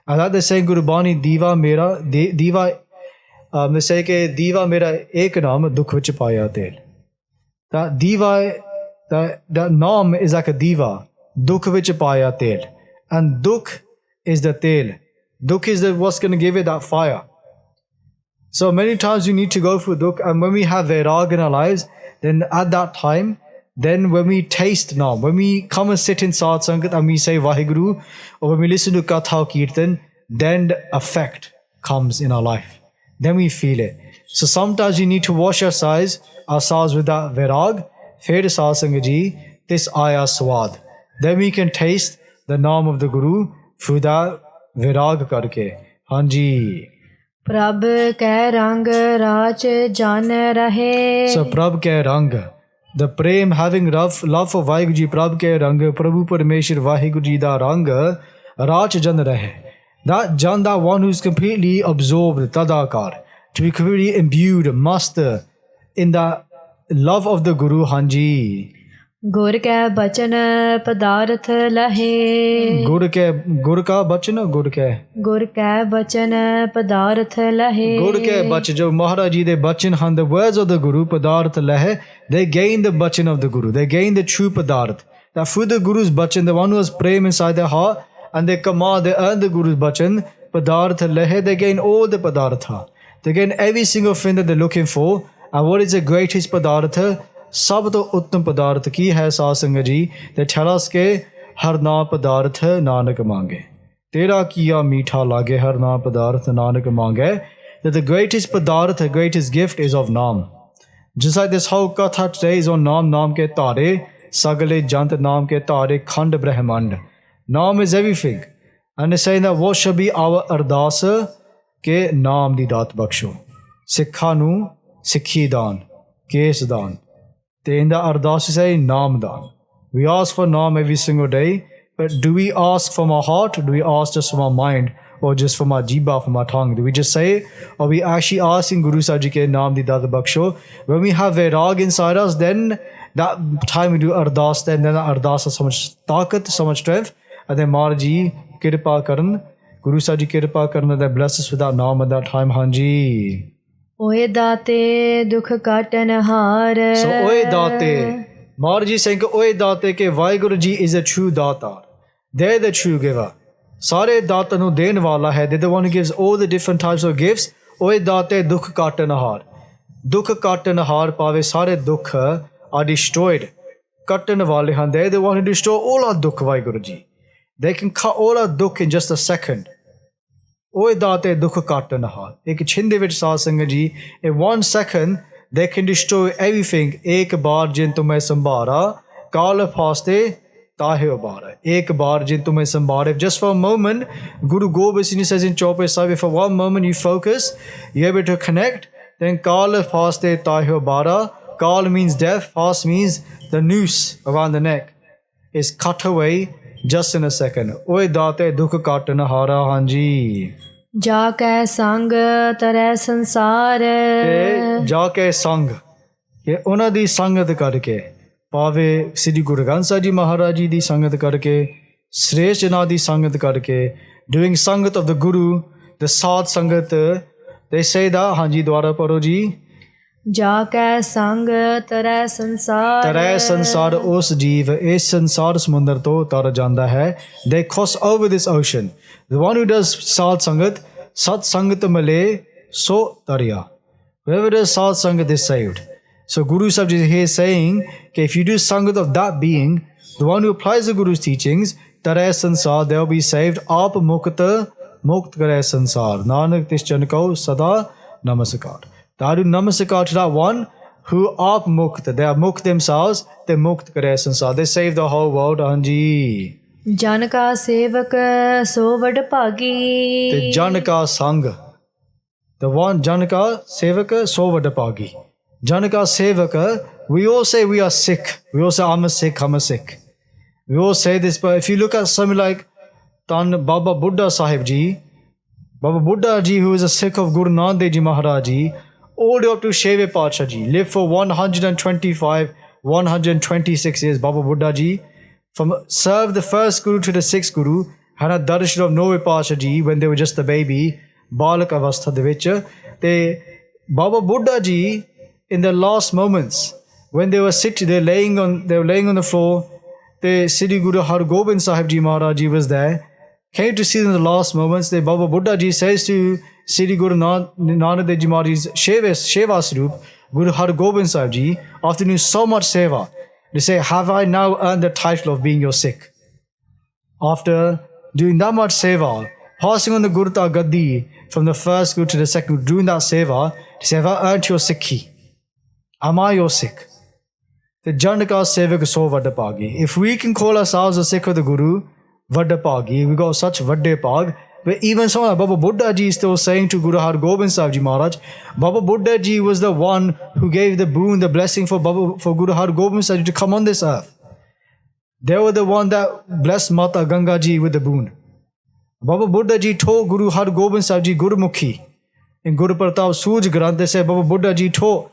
And that they say Gurbani, Diva Mera, they say ke Diva Mera ek naam dukh vich paya tel. That Diva, that Naam is like a Diva, dukh vich paya tel. And dukh is the tel. Dukh is what's going to give it that fire. So many times we need to go through dukh, and when we have virag in our lives, then at that time, then when we taste Naam, when we come and sit in Sad Sangat and we say WhyGuru, or when we listen to Katha or Kirtan, then the effect comes in our life. Then we feel it. So sometimes we need to wash ourselves with that virag, Fir Sahib Singh ji, this aya swad. Then we can taste the Naam of the Guru through that virag karke. Hanji. Prabh ke rang rach jan rahe. So Prabh ke rang, the prem, having love for WhyGuru ji, Prabh ke rang, Prabhu Parameshwar WhyGuru ji da rang, rach jan rahe. That jan, that one who's completely absorbed, tadakar, to be completely imbued, master in the love of the Guru. Hanji. Gur ke bachan padarth lahe. Gur ka bachan, gur ke? Gur ke bachan padarth lahe. Gur ke bachan, jo Maharaj ji de bachan han, the words of the Guru, padarth lahe, they gain the bachan of the Guru, they gain the true padarth. That through the Guru's bachan, the one who has prem inside their heart, and they command, they earn the Guru's bachan, padarth lahe, they gain all the padartha. They gain every single thing that they're looking for. And what is the greatest padartha? Sab to uttam padarth ki hai Sahib Singh ji. They tell us ke har na padarth nanak mange. Tera kiya meetha lage har na padarth nanak mange. That the greatest padarth, the greatest gift is of Naam. Just like this whole Katha today is on Naam, Naam ke tare, sagale jant Naam ke tare, khand brahmand. Naam is everything. And they're saying that what should be our ardasa ke Naam di dat baksho. Sikha nu Sikhi dan, Kes dan. In the ardas we say Naam dan. We ask for Naam every single day, but do we ask from our heart, or do we ask just from our mind, or just from our jiba, from our tongue? Do we just say it, or we actually asking Guru Sahib Ji ke naam di dad baksho? When we have vairag inside us, then that time we do ardas, then that ardas has so much taqat, so much strength, and then Maharaj Ji kirpa karan, Guru Sahib Ji kirpa karan, that bless us with that naam at that time. Hanji. Oye date dukh katan har. So oye date, Maharaj Ji saying oye date ke WhyGuru Ji is a true datar. They're the true giver. Sare data nu den wala hai. They're the one who gives all the different types of gifts. Oye date dukh katan har. Dukh katan har pave sare dukh are destroyed. Katan wale han. They're the one who destroy all our dukh, WhyGuru Ji. They can cut all our dukh in just a second. Oye date dukh katan har. Ek chinde vich saad sangat ji, in 1 second they can destroy everything. Ek baar jin tumhe sambhara, kal phaste tahe ubara. Ek baar jin tumhe sambhara. If just for a moment, Guru Gobind Singh says in Chaupai Sahib, if for 1 moment you focus, you're able to connect, then kal phaste tahe ubara. Kal means death, fast means the noose around the neck is cut away just in a second. Oye date dukh katan hara hanji. Ja keh sang tare sansar. Ja keh sang. Ke ਉਹਨਾਂ ਦੀ ਸੰਗਤ ਕਰਕੇ ਭਾਵੇਂ ਸ੍ਰੀ ਗੁਰੂ ਗ੍ਰੰਥ ਸਾਹਿਬ ਜੀ ਮਹਾਰਾਜ ਜੀ ਦੀ ਸੰਗਤ ਕਰਕੇ ਸ੍ਰੇਸ਼ਟ ਜਨਾਂ ਦੀ ਸੰਗਤ ਕਰਕੇ doing ਸੰਗਤ of the Guru, the ਸਾਧ ਸੰਗਤ, they say that ਹਾਂਜੀ ਦੁਆਰਾ ਪੜੋ ਜੀ. ਜਾ ਕੈ ਸੰਗ ਤਰੈ ਸੰਸਾਰ. ਤਰੈ ਸੰਸਾਰ ਉਸ ਜੀਵ ਇਸ ਸੰਸਾਰ ਸਮੁੰਦਰ ਤੋਂ ਤਰ ਜਾਂਦਾ ਹੈ. They cross over this ocean. The one who does ਸਾਧ ਸੰਗਤ, ਸਤ ਸੰਗਤ ਮਿਲੇ ਸੋ ਤਰਿਆ. Whoever does ਸਾਧ ਸੰਗਤ is saved. So Guru Sahib is here saying, okay, if you do sangat of that being, the one who applies the Guru's teachings, tarai sansar, they'll be saved. Aap mukta mukt kare sansar. Nanak tis chan ko sada namaskar. I do namaskar to that one who aap mukt. They are mukt themselves, they mukt kare sansar. They save the whole world. Anji. Jan ka sevak so vad bhagi. The Jan ka sang. The one Jan ka sevak so vad bhagi. Janaka Sevaka, we all say we are Sikh. We all say I'm a Sikh, I'm a Sikh. We all say this, but if you look at something like Tan Baba Buddha Sahib Ji, Baba Buddha Ji, who is a Sikh of Guru Nanak Ji Maharaj Ji, all the way up to Sheve Parchar Ji, lived for 125, 126 years. Baba Buddha Ji, from served the first Guru to the sixth Guru, had a darshan of Nove Parchar Ji when they were just a baby, Balak Avastha de vich. They Baba Buddha Ji, in the last moments, when they were sitting, they were laying on the floor, the Sri Guru Har Gobind Sahib Ji Maharaj Ji was there, came to see them in the last moments. The Baba Buddha Ji says to Sri Guru Nanak Dev Ji Maharaj Ji's Sheva Swarup, Guru Har Gobind Sahib Ji, after doing so much seva, they say, have I now earned the title of being your Sikh? After doing that much seva, passing on the Gurta Gaddi from the first Guru to the second Guru, doing that seva, they say, have I earned your Sikhi? Am I your Sikh? The Janaka Sevak so Vadapagi. If we can call ourselves a Sikh of the Guru, Vadapagi, we got such Vadapag. But even someone like Baba Buddha Ji is still saying to Guru Har Gobind Sahib Ji Maharaj, Baba Buddha Ji was the one who gave the boon, the blessing for Guru Har Gobind Sahib Ji to come on this earth. They were the one that blessed Mata Ganga Ji with the boon. Baba Buddha Ji told Guru Har Gobind Sahib Ji Gurmukhi. In Guru Pratap Suj Granth, they say Baba Buddha Ji taught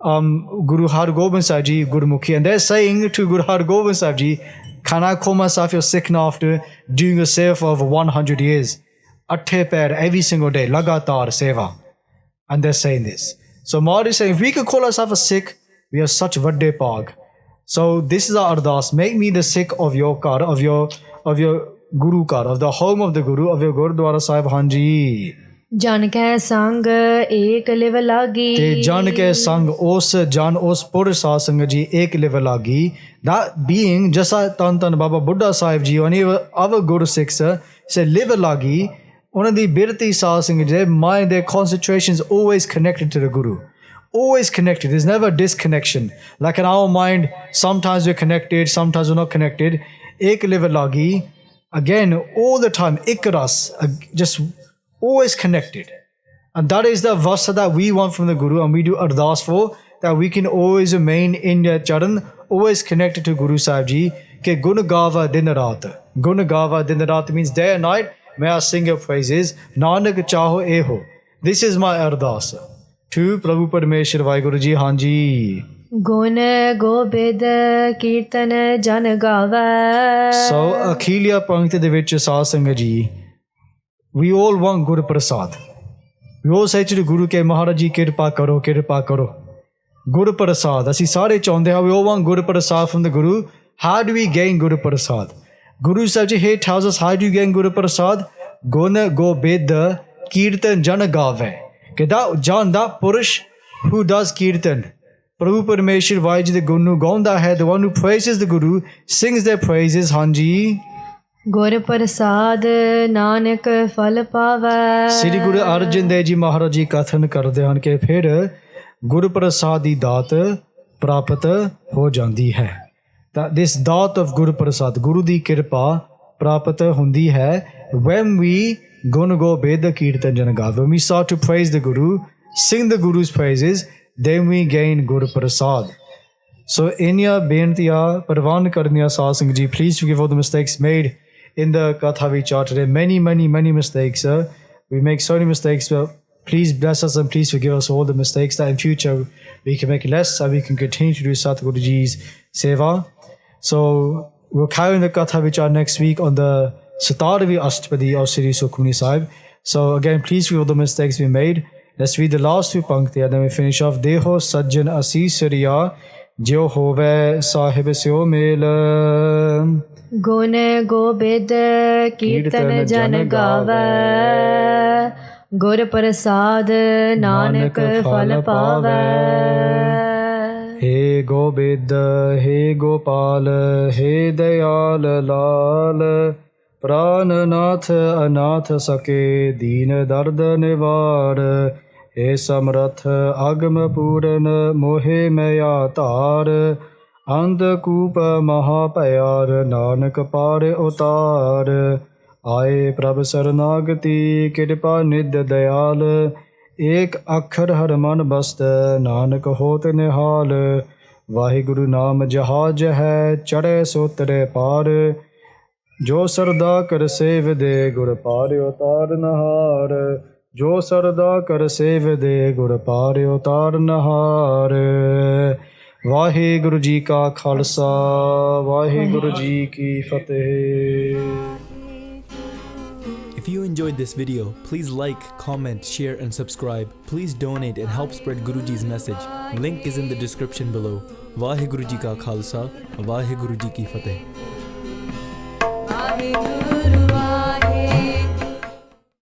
Guru Har Gobind Sahib Ji Gurmukhi, and they're saying to Guru Har Gobind Sahib Ji, can I call myself your Sikh now after doing a seva for over 100 years? Atte pair every single day, lagatar seva. And they're saying this. So Maharaj is saying, if we can call ourselves a Sikh, we are such vadde pag. So this is our ardas. Make me the Sikh of your kar, of your Guru kar, of the home of the Guru, of your Gurudwara Sahib Hanji. Jan ke sang ek liv lagi. Te jan ke sang os jan os pur sa sang ji ek liv lagi. That being, just like Tan Baba Buddha Sahib Ji, and our Guru Sikhs say liv lagi. One of the birti sa sang ji, mind, their concentration is always connected to the Guru. Always connected. There's never disconnection. Like in our mind, sometimes we're connected, sometimes we're not connected. Ek liv lagi. Again, all the time, ikras, just always connected. And that is the vasa that we want from the Guru, and we do ardas for, that we can always remain in the charan, always connected to Guru Sahib Ji. Ke gun gava din raat. Gun gava din raat means day and night, may I sing your praises. Nanak chaho eho. This is my ardas to Prabhu Parmeshwar Vaheguru ji. Hanji. ਗੁਣ ਗੋਬਿੰਦ ਕੀਰਤਨ ਜਨ ਗਾਵੈ। So ਅਖੀਲੀਆ ਪੰਕਤੀ ਦੇ ਵਿੱਚ ਸਾਧ ਸੰਗਤ ਜੀ, we all want Guru Prasad. We all say to the Guru ਕਿ ਮਹਾਰਾਜ ਜੀ ਕਿਰਪਾ ਕਰੋ, ਕਿਰਪਾ ਕਰੋ। Guru Prasad, ਅਸੀਂ ਸਾਰੇ ਚਾਹੁੰਦੇ ਹਾਂ, we all want Guru Prasad from the Guru. How do we gain Guru Prasad? Guru Sahib ji here tells us how do you gain Guru Prasad? Gun Gobid Kirtan Jan Gave. ਕਿ that Jan, that Purush who does Kirtan. Prabhu Parmeshwar Vaheguru ji ਦੇ ਗੁਣ ਨੂੰ ਗਾਉਂਦਾ ਹੈ, the one who praises the Guru, sings their praises. ਹਾਂਜੀ। ਗੁਰ ਪ੍ਰਸਾਦ ਨਾਨਕ ਫਲ ਪਾਵੈ। ਸ੍ਰੀ ਗੁਰੂ ਅਰਜਨ ਦੇਵ ਜੀ ਮਹਾਰਾਜ ਜੀ ਕਥਨ ਕਰਦੇ ਹਨ ਕਿ ਫਿਰ ਗੁਰ ਪ੍ਰਸਾਦ ਦੀ ਦਾਤ ਪ੍ਰਾਪਤ ਹੋ ਜਾਂਦੀ ਹੈ। ਤਾਂ this ਦਾਤ of ਗੁਰ ਪ੍ਰਸਾਦ, ਗੁਰੂ ਦੀ ਕਿਰਪਾ ਪ੍ਰਾਪਤ ਹੁੰਦੀ ਹੈ when we ਗੁਣ ਗੋਬਿੰਦ ਕੀਰਤਨ ਜਨ ਗਾਵੇ। When we start to praise the Guru, sing the Guru's praises, then we gain Guru Prasad. So ਇਨੀਆਂ ਬੇਨਤੀਆਂ ਪ੍ਰਵਾਨ ਕਰਨੀਆਂ ਸਾਧ ਸੰਗਤ ਜੀ, please forgive all the mistakes made in the Katha we chart today. Many mistakes. We make so many mistakes, but please bless us and please forgive us all the mistakes, that in future we can make less and we can continue to do Satguru Ji's seva. So we'll carry on the Katha we chart next week on the Sataravi Ashtapadi of Sri Sukhmani Sahib. So again, please forgive all the mistakes we made. Let's read the last two pankti and then we finish off. Deho sajjan asis riya jo hove sahib syo mel. ਗੁਣ ਗੋਬਿੰਦ ਕੀਰਤਨ ਜਨ ਗਾਵੈ। ਗੁਰ ਪ੍ਰਸਾਦ ਨਾਨਕ ਫਲ ਪਾਵੈ। हे गोबिंद हे गोपाल हे दयाल लाल, प्राणनाथ अनाथ सके दीन दर्द निवार। हे समरथ अगम पूरन मोहे मया तार, अंधकूप महाभयार नानक पार उतार। आए प्रभ शरणागति कृपा निध दयाल, एक अखर हर मन बस्त नानक होत निहाल। वाहिगुरु नाम जहाज है चढ़े सोतरे पार, जो सरदा कर सेव दे गुर पार उतार नहार। जो सरदा कर सेव दे गुर पार उतार नहार। वाहिगुरु जी का खालसा, वाहिगुरु जी की फतेह। If you enjoyed this video, please like, comment, share and subscribe. Please donate and help spread Guruji's message. Link is in the description below. Vaheguru Ji Ka Khalsa, Vaheguru Ji Ki Fateh.